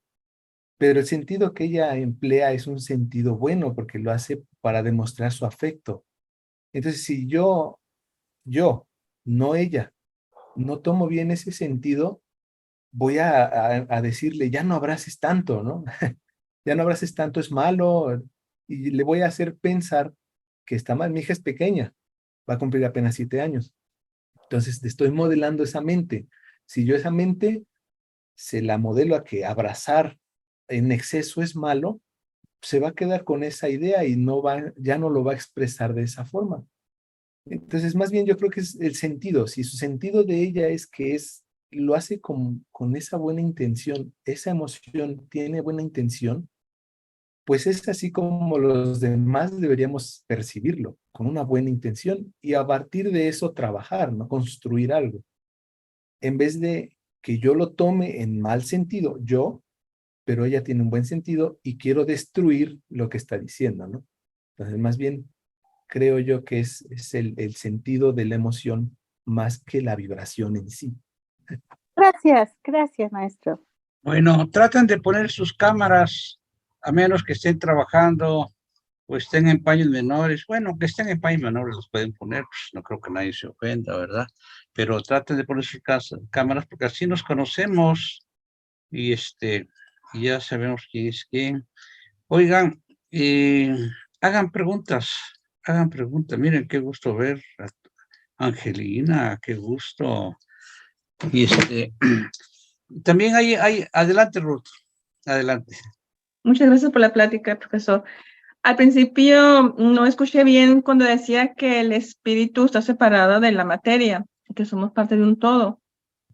pero el sentido que ella emplea es un sentido bueno porque lo hace para demostrar su afecto. Entonces, si yo, no ella, no tomo bien ese sentido, voy a decirle, ya no abraces tanto, ¿no? Ya no abraces tanto, es malo, y le voy a hacer pensar que está mal. Mi hija es pequeña, va a cumplir apenas 7 años. Entonces, te estoy modelando esa mente. Si yo esa mente se la modelo a que abrazar en exceso es malo, se va a quedar con esa idea y ya no lo va a expresar de esa forma. Entonces, más bien yo creo que es el sentido. Si su sentido de ella es que lo hace con esa buena intención, esa emoción tiene buena intención, pues es así como los demás deberíamos percibirlo, con una buena intención y a partir de eso trabajar, ¿no? Construir algo. En vez de que yo lo tome en mal sentido, pero ella tiene un buen sentido y quiero destruir lo que está diciendo, ¿no? Entonces, más bien, creo yo que es el sentido de la emoción más que la vibración en sí. Gracias, maestro. Bueno, traten de poner sus cámaras, a menos que estén trabajando o estén en paños menores. Bueno, que estén en paños menores los pueden poner, pues no creo que nadie se ofenda, ¿verdad? Pero traten de poner sus cámaras porque así nos conocemos y y ya sabemos quién es quién. Oigan, hagan preguntas, hagan preguntas. Miren, qué gusto ver a Angelina, qué gusto. Y también adelante, Ruth, adelante. Muchas gracias por la plática, profesor. Al principio no escuché bien cuando decía que el espíritu está separado de la materia, que somos parte de un todo,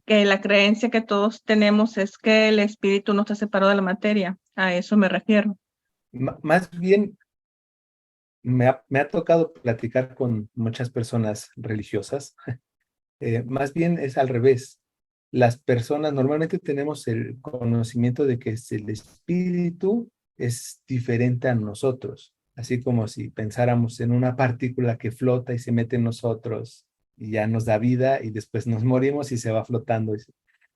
que la creencia que todos tenemos es que el espíritu no está separado de la materia. A eso me refiero. Más bien, me ha tocado platicar con muchas personas religiosas. Más bien es al revés. Las personas normalmente tenemos el conocimiento de que el espíritu es diferente a nosotros, así como si pensáramos en una partícula que flota y se mete en nosotros y ya nos da vida y después nos morimos y se va flotando.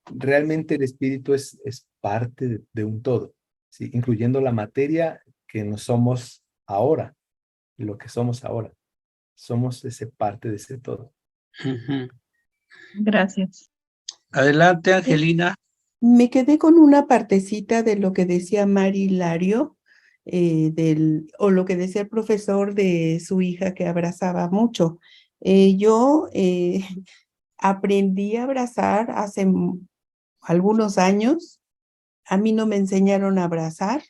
Realmente el espíritu es parte de un todo, ¿sí? Incluyendo la materia que no somos ahora, lo que somos ahora. Somos ese parte de ese todo. Ujú. Gracias. Adelante, Angelina. Me quedé con una partecita de lo que decía Mari Lario, o lo que decía el profesor de su hija que abrazaba mucho. Yo aprendí a abrazar hace algunos años. A mí no me enseñaron a abrazar,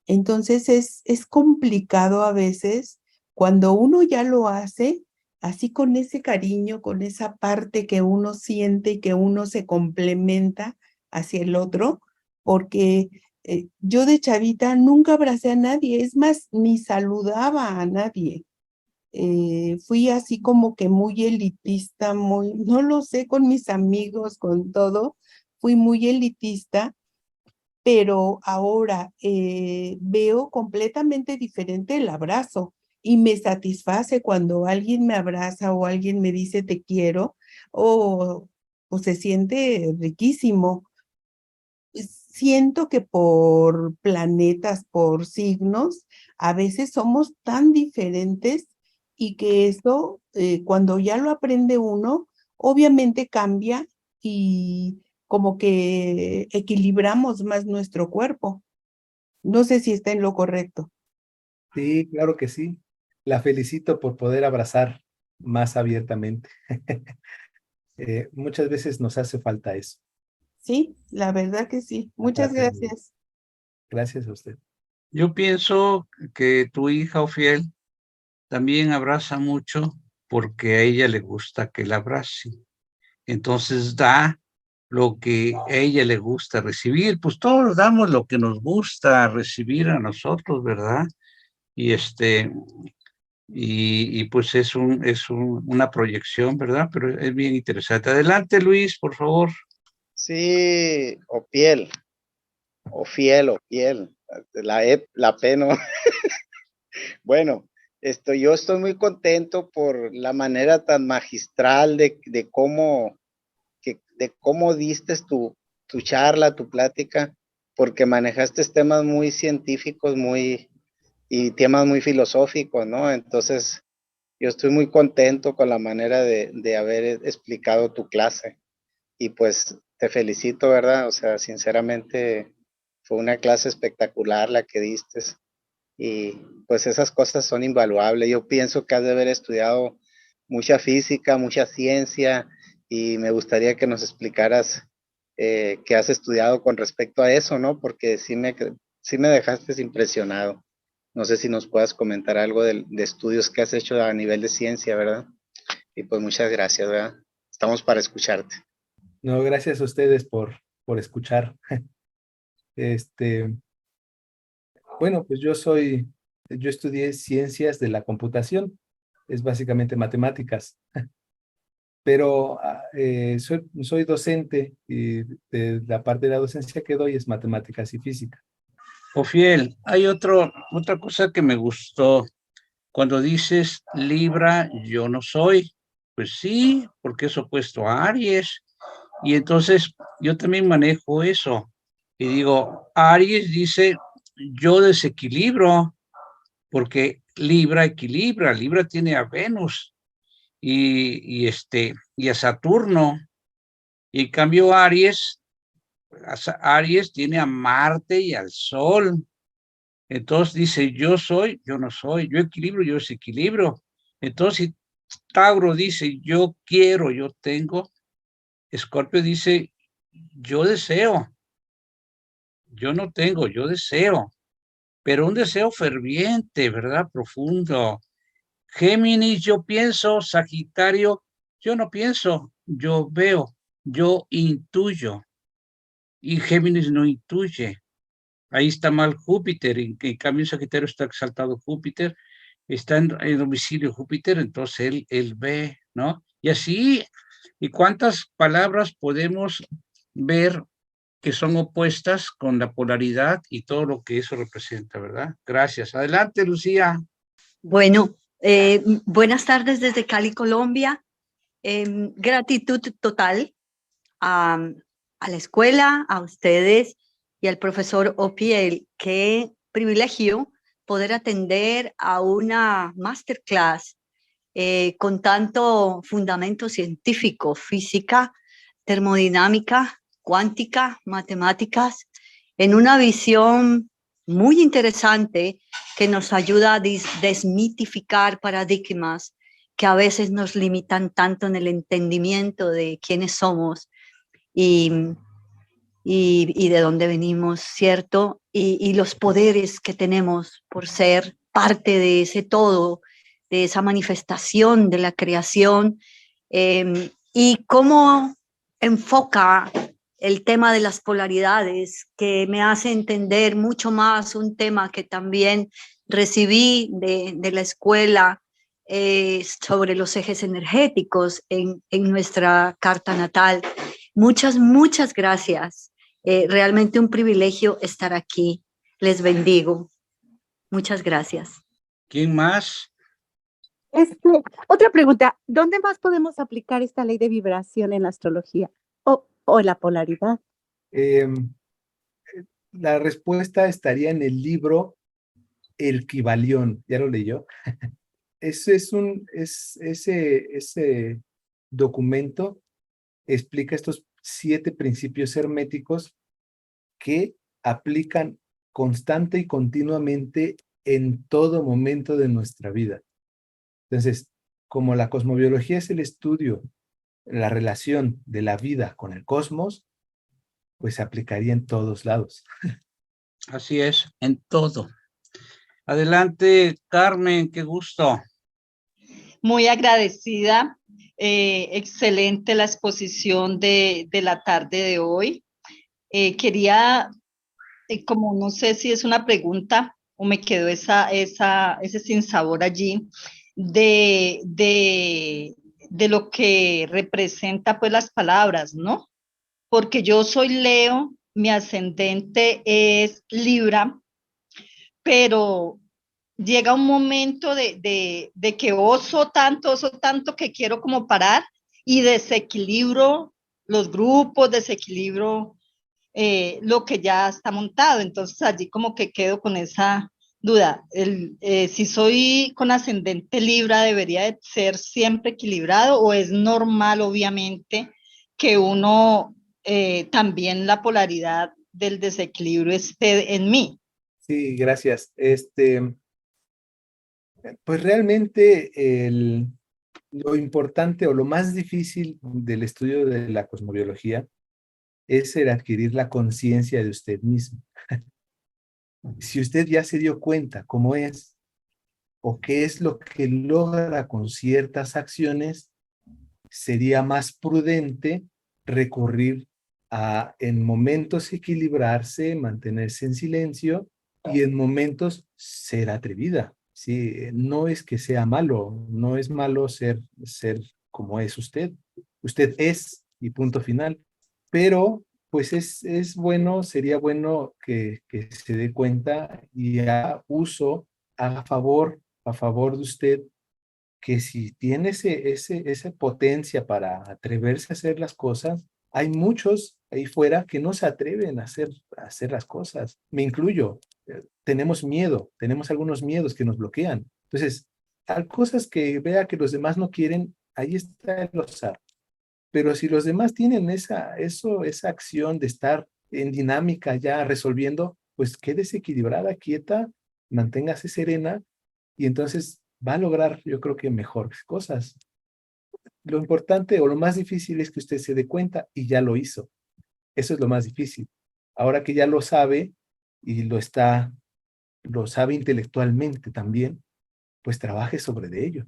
entonces es complicado a veces cuando uno ya lo hace, así con ese cariño, con esa parte que uno siente y que uno se complementa hacia el otro, porque yo de chavita nunca abracé a nadie, es más, ni saludaba a nadie. Fui así como que muy elitista, no lo sé, con mis amigos, con todo, fui muy elitista, pero ahora veo completamente diferente el abrazo y me satisface cuando alguien me abraza o alguien me dice te quiero o se siente riquísimo. Siento que por planetas, por signos, a veces somos tan diferentes y que eso, cuando ya lo aprende uno, obviamente cambia y como que equilibramos más nuestro cuerpo. No sé si está en lo correcto. Sí, claro que sí. La felicito por poder abrazar más abiertamente. Muchas veces nos hace falta eso. Sí, la verdad que sí. Muchas Fraternidad. gracias. Gracias a usted. Yo pienso que tu hija Ofiel también abraza mucho porque a ella le gusta que la abrace. Entonces da lo que a ella le gusta recibir. Pues todos damos lo que nos gusta recibir a nosotros, ¿verdad? Y y pues es una proyección, ¿verdad? Pero es bien interesante. Adelante, Luis, por favor. Sí, o piel, o fiel, o piel. La P no. Bueno, yo estoy muy contento por la manera tan magistral de cómo diste tu charla, tu plática. porque manejaste temas muy científicos, y temas muy filosóficos, ¿no? Entonces, yo estoy muy contento con la manera de haber explicado tu clase. Y pues te felicito, ¿verdad? O sea, sinceramente fue una clase espectacular la que diste. Y pues esas cosas son invaluables. Yo pienso que has de haber estudiado mucha física, mucha ciencia, y me gustaría que nos explicaras qué has estudiado con respecto a eso, ¿no? Porque sí me dejaste impresionado. No sé si nos puedas comentar algo de estudios que has hecho a nivel de ciencia, ¿verdad? Y pues muchas gracias, ¿verdad? Estamos para escucharte. No, gracias a ustedes por escuchar. Este, bueno, pues yo estudié ciencias de la computación, es básicamente matemáticas, pero soy docente y de la parte de la docencia que doy es matemáticas y física. Ofiel, hay otra cosa que me gustó. Cuando dices Libra, yo no soy. Pues sí, porque es opuesto a Aries. Y entonces yo también manejo eso. Y digo, Aries dice, yo desequilibro, porque Libra equilibra. Libra tiene a Venus y a Saturno. Y en cambio Aries tiene a Marte y al Sol. Entonces dice, yo soy, yo no soy, yo equilibro, yo desequilibro. Entonces, si Tauro dice, yo quiero, yo tengo, Escorpio dice, yo deseo, yo no tengo, yo deseo, pero un deseo ferviente, ¿verdad? Profundo. Géminis, yo pienso, Sagitario, yo no pienso, yo veo, yo intuyo, y Géminis no intuye. Ahí está mal Júpiter, en cambio en Sagitario está exaltado Júpiter, está en domicilio Júpiter, entonces él ve, ¿no? Y así, ¿y cuántas palabras podemos ver que son opuestas con la polaridad y todo lo que eso representa, ¿verdad? Gracias. Adelante, Lucía. Bueno, buenas tardes desde Cali, Colombia. Gratitud total a la escuela, a ustedes y al profesor Opiel. Qué privilegio poder atender a una masterclass con tanto fundamento científico, física, termodinámica, cuántica, matemáticas, en una visión muy interesante que nos ayuda a desmitificar paradigmas que a veces nos limitan tanto en el entendimiento de quiénes somos y de dónde venimos, ¿cierto? Y los poderes que tenemos por ser parte de ese todo, de esa manifestación de la creación, y cómo enfoca el tema de las polaridades, que me hace entender mucho más un tema que también recibí de la escuela sobre los ejes energéticos en nuestra carta natal. Muchas gracias. Realmente un privilegio estar aquí. Les bendigo. Muchas gracias. ¿Quién más? Otra pregunta, ¿dónde más podemos aplicar esta ley de vibración en la astrología o en la polaridad? La respuesta estaría en el libro El Kybalión. ¿Ya lo leyó? Ese documento explica estos 7 principios herméticos que aplican constante y continuamente en todo momento de nuestra vida. Entonces, como la cosmobiología es el estudio, la relación de la vida con el cosmos, pues se aplicaría en todos lados. Así es, en todo. Adelante, Carmen, qué gusto. Muy agradecida. Excelente la exposición de la tarde de hoy. Quería, como no sé si es una pregunta o me quedó ese sinsabor allí, de lo que representa pues las palabras, ¿no? Porque yo soy Leo, mi ascendente es Libra, pero llega un momento de que oso tanto que quiero como parar y desequilibro los grupos, desequilibro lo que ya está montado. Entonces allí como que quedo con esa duda. Si soy con ascendente Libra, ¿debería de ser siempre equilibrado o es normal, obviamente, que uno también la polaridad del desequilibrio esté en mí? Sí, gracias. Pues realmente lo importante o lo más difícil del estudio de la cosmobiología es el adquirir la conciencia de usted mismo. Si usted ya se dio cuenta cómo es o qué es lo que logra con ciertas acciones, sería más prudente recurrir a en momentos equilibrarse, mantenerse en silencio y en momentos ser atrevida. Sí, no es que sea malo, no es malo ser como es usted. Usted es y punto final. Pero pues es bueno, sería bueno que se dé cuenta y haga uso, haga a favor de usted, que si tiene esa potencia para atreverse a hacer las cosas, hay muchos ahí fuera que no se atreven a hacer las cosas. Me incluyo. Tenemos miedo, tenemos algunos miedos que nos bloquean. Entonces, hay cosas que vea que los demás no quieren, ahí está el osar. Pero si los demás tienen esa acción de estar en dinámica ya resolviendo, pues quédese equilibrada, quieta, manténgase serena y entonces va a lograr, yo creo que mejores cosas. Lo importante o lo más difícil es que usted se dé cuenta y ya lo hizo. Eso es lo más difícil. Ahora que ya lo sabe y lo sabe intelectualmente también, pues trabaje sobre de ello.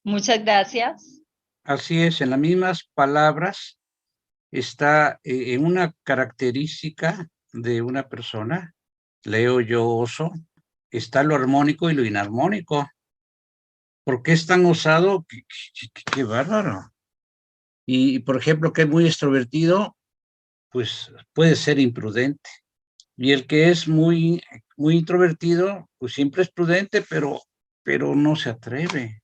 Muchas gracias. Así es, en las mismas palabras está en una característica de una persona, Leo, yo, oso, está lo armónico y lo inarmónico. ¿Por qué es tan osado? Qué bárbaro. Y, por ejemplo, que es muy extrovertido, pues puede ser imprudente. Y el que es muy introvertido, pues siempre es prudente, pero no se atreve.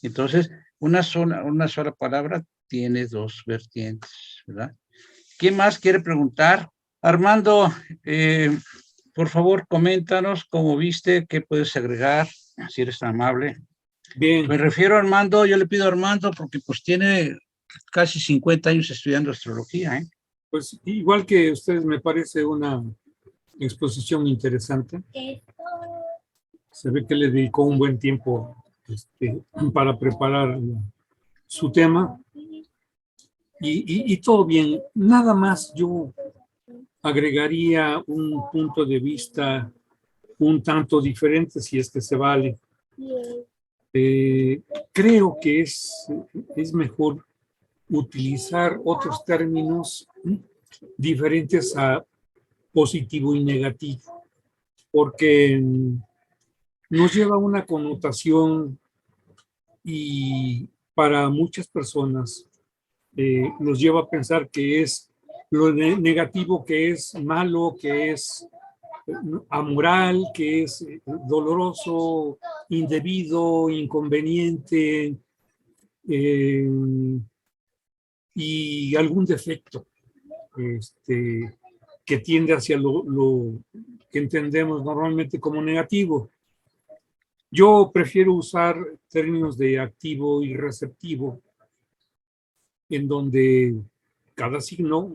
Entonces, una sola palabra tiene dos vertientes, ¿verdad? ¿Quién más quiere preguntar? Armando, por favor, coméntanos cómo viste, qué puedes agregar, si eres tan amable. Bien. Me refiero a Armando, yo le pido a Armando porque pues tiene casi 50 años estudiando astrología, ¿eh? Pues igual que ustedes, me parece una exposición interesante. Se ve que le dedicó un buen tiempo para preparar su tema. Y todo bien. Nada más yo agregaría un punto de vista un tanto diferente, si es que se vale. Creo que es mejor utilizar otros términos diferentes a positivo y negativo, porque nos lleva a una connotación y para muchas personas nos lleva a pensar que es lo negativo, que es malo, que es amoral, que es doloroso, indebido, inconveniente y algún defecto que tiende hacia lo que entendemos normalmente como negativo. Yo prefiero usar términos de activo y receptivo, en donde cada signo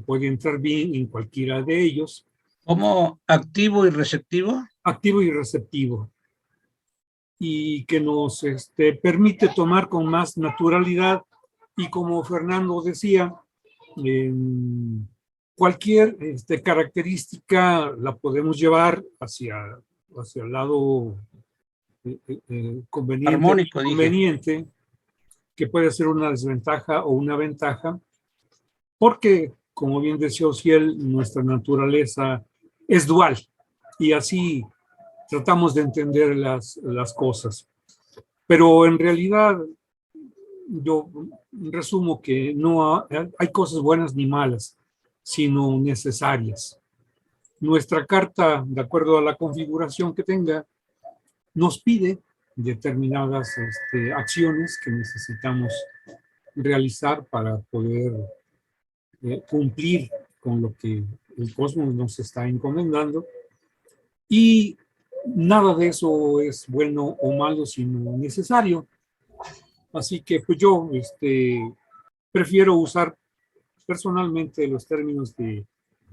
puede entrar bien en cualquiera de ellos. ¿Cómo activo y receptivo? Activo y receptivo. Y que nos permite tomar con más naturalidad y, como Fernando decía, cualquier característica la podemos llevar hacia el lado conveniente, armónico, conveniente, que puede ser una desventaja o una ventaja, porque, como bien decía Ociel, nuestra naturaleza es dual y así tratamos de entender las cosas. Pero en realidad yo resumo que no hay cosas buenas ni malas, sino necesarias. Nuestra carta, de acuerdo a la configuración que tenga, nos pide determinadas acciones que necesitamos realizar para poder cumplir con lo que el cosmos nos está encomendando. Y nada de eso es bueno o malo, sino necesario. Así que pues yo prefiero usar personalmente los términos de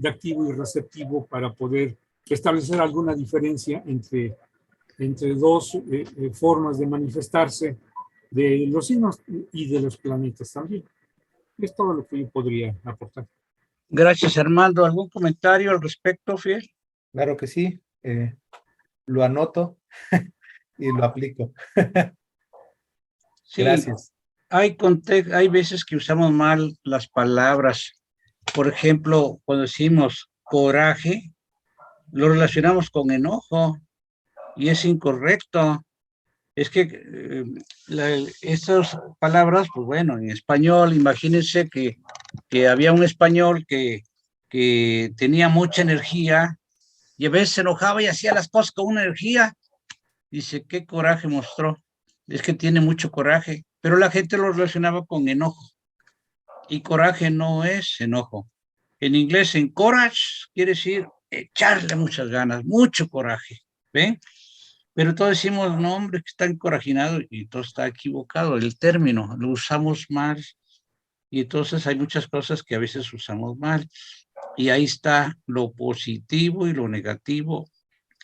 activo y receptivo para poder establecer alguna diferencia entre dos formas de manifestarse de los signos y de los planetas también. Es todo lo que yo podría aportar. Gracias, Armando. ¿Algún comentario al respecto, Fiel? Claro que sí. Lo anoto y lo aplico. Sí, Gracias. hay veces que usamos mal las palabras. Por ejemplo, cuando decimos coraje, lo relacionamos con enojo y es incorrecto. Es que estas palabras, pues bueno, en español, imagínense que había un español que tenía mucha energía y a veces se enojaba y hacía las cosas con una energía. Dice, ¿qué coraje mostró? Es que tiene mucho coraje, pero la gente lo relacionaba con enojo. Y coraje no es enojo. En inglés, encourage quiere decir echarle muchas ganas, mucho coraje. ¿Ven? Pero todos decimos, no, hombre, que está encorajinado y todo está equivocado. El término lo usamos mal y entonces hay muchas cosas que a veces usamos mal. Y ahí está lo positivo y lo negativo.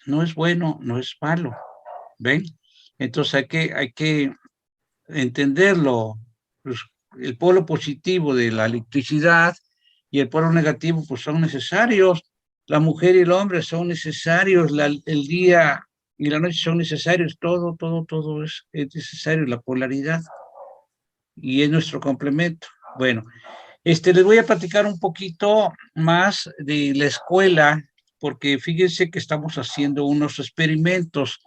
No es bueno, no es malo. ¿Ven? Entonces hay que entenderlo. Pues, el polo positivo de la electricidad y el polo negativo pues son necesarios. La mujer y el hombre son necesarios, el día y la noche son necesarios, todo es necesario, la polaridad, y es nuestro complemento. Bueno, les voy a platicar un poquito más de la escuela, porque fíjense que estamos haciendo unos experimentos.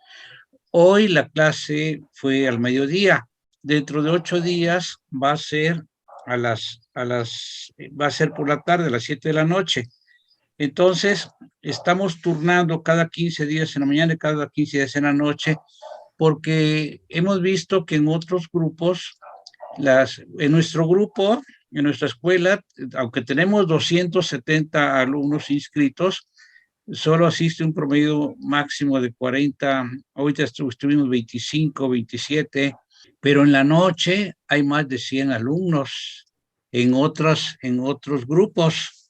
Hoy la clase fue al mediodía. Dentro de 8 días va a ser va a ser por la tarde, a las 7 de la noche. Entonces, estamos turnando cada 15 días en la mañana y cada 15 días en la noche, porque hemos visto que en otros grupos, en nuestro grupo, en nuestra escuela, aunque tenemos 270 alumnos inscritos, solo asiste un promedio máximo de 40, ahorita estuvimos 25, 27, pero en la noche hay más de 100 alumnos en otros grupos.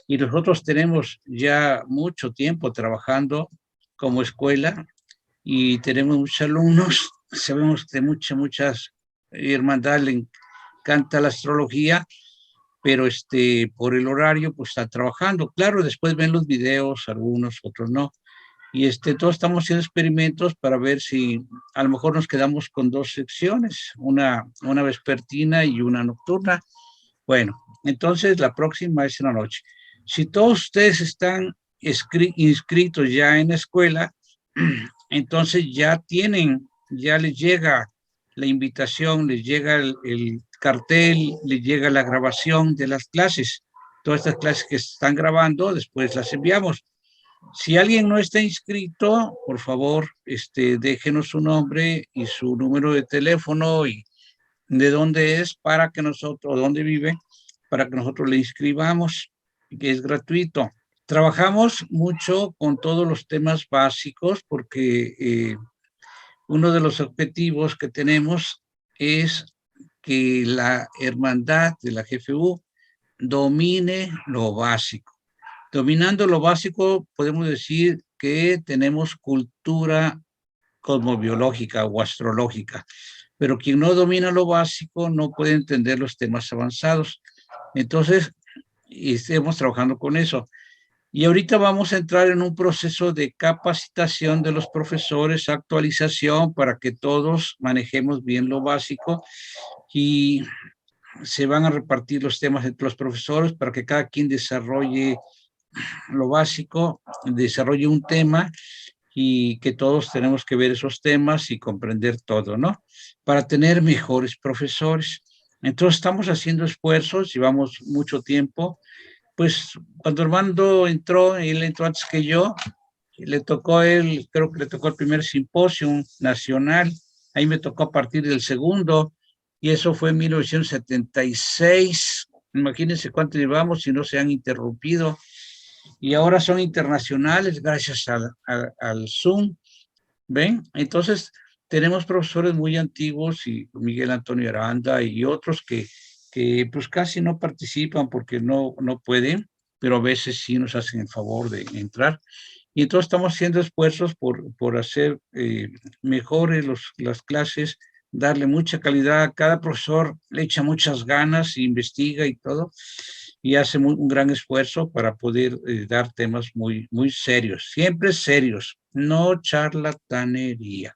Y nosotros tenemos ya mucho tiempo trabajando como escuela y tenemos muchos alumnos, sabemos de muchas hermandades, le encanta la astrología, pero por el horario pues está trabajando. Claro, después ven los videos, algunos, otros no. Y todos estamos haciendo experimentos para ver si a lo mejor nos quedamos con 2 secciones, una vespertina y una nocturna. Bueno, entonces la próxima es en la noche. Si todos ustedes están inscritos ya en la escuela, entonces ya les llega la invitación, les llega el cartel, les llega la grabación de las clases. Todas estas clases que se están grabando, después las enviamos. Si alguien no está inscrito, por favor, déjenos su nombre y su número de teléfono y de dónde es para que nosotros, dónde vive, para que nosotros le inscribamos, que es gratuito. Trabajamos mucho con todos los temas básicos porque uno de los objetivos que tenemos es que la hermandad de la GFU domine lo básico. Dominando lo básico, podemos decir que tenemos cultura cosmobiológica o astrológica, pero quien no domina lo básico no puede entender los temas avanzados. Entonces, estamos trabajando con eso. Y ahorita vamos a entrar en un proceso de capacitación de los profesores, actualización para que todos manejemos bien lo básico y se van a repartir los temas entre los profesores para que cada quien desarrolle lo básico, desarrolle un tema y que todos tenemos que ver esos temas y comprender todo, ¿no? Para tener mejores profesores. Entonces estamos haciendo esfuerzos, llevamos mucho tiempo. Pues cuando Armando entró, él entró antes que yo, le tocó él, creo que le tocó el primer simposio nacional, ahí me tocó a partir del segundo, y eso fue en 1976, Imagínense cuánto llevamos si no se han interrumpido. Y ahora son internacionales gracias al Zoom. ¿Ven? Entonces, tenemos profesores muy antiguos, y Miguel Antonio Aranda y otros que pues casi no participan porque no pueden, pero a veces sí nos hacen el favor de entrar. Y entonces estamos haciendo esfuerzos por hacer mejores las clases, darle mucha calidad. Cada profesor le echa muchas ganas, investiga y todo, y hace un gran esfuerzo para poder dar temas muy serios, siempre serios, no charlatanería.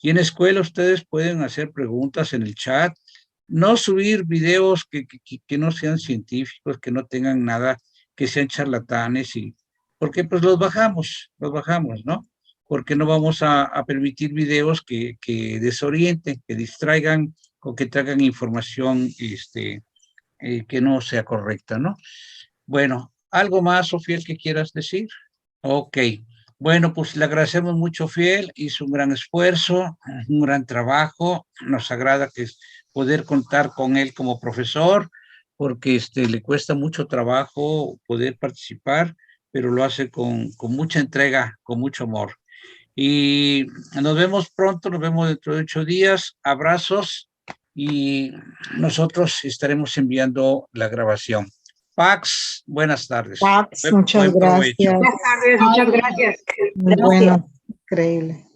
Y en la escuela ustedes pueden hacer preguntas en el chat, no subir videos que no sean científicos, que no tengan nada, que sean charlatanes, porque pues los bajamos, ¿no? Porque no vamos a permitir videos que desorienten, que distraigan o que traigan información que no sea correcta, ¿no? Bueno, ¿algo más, Ofiel, que quieras decir? Ok. Bueno, pues le agradecemos mucho, Ofiel, hizo un gran esfuerzo, un gran trabajo, nos agrada poder contar con él como profesor, porque le cuesta mucho trabajo poder participar, pero lo hace con mucha entrega, con mucho amor. Y nos vemos pronto, nos vemos dentro de 8 días, abrazos, y nosotros estaremos enviando la grabación. Pax, buenas tardes. Pax, muchas gracias. Buenas tardes, muchas gracias. Muy bueno, increíble.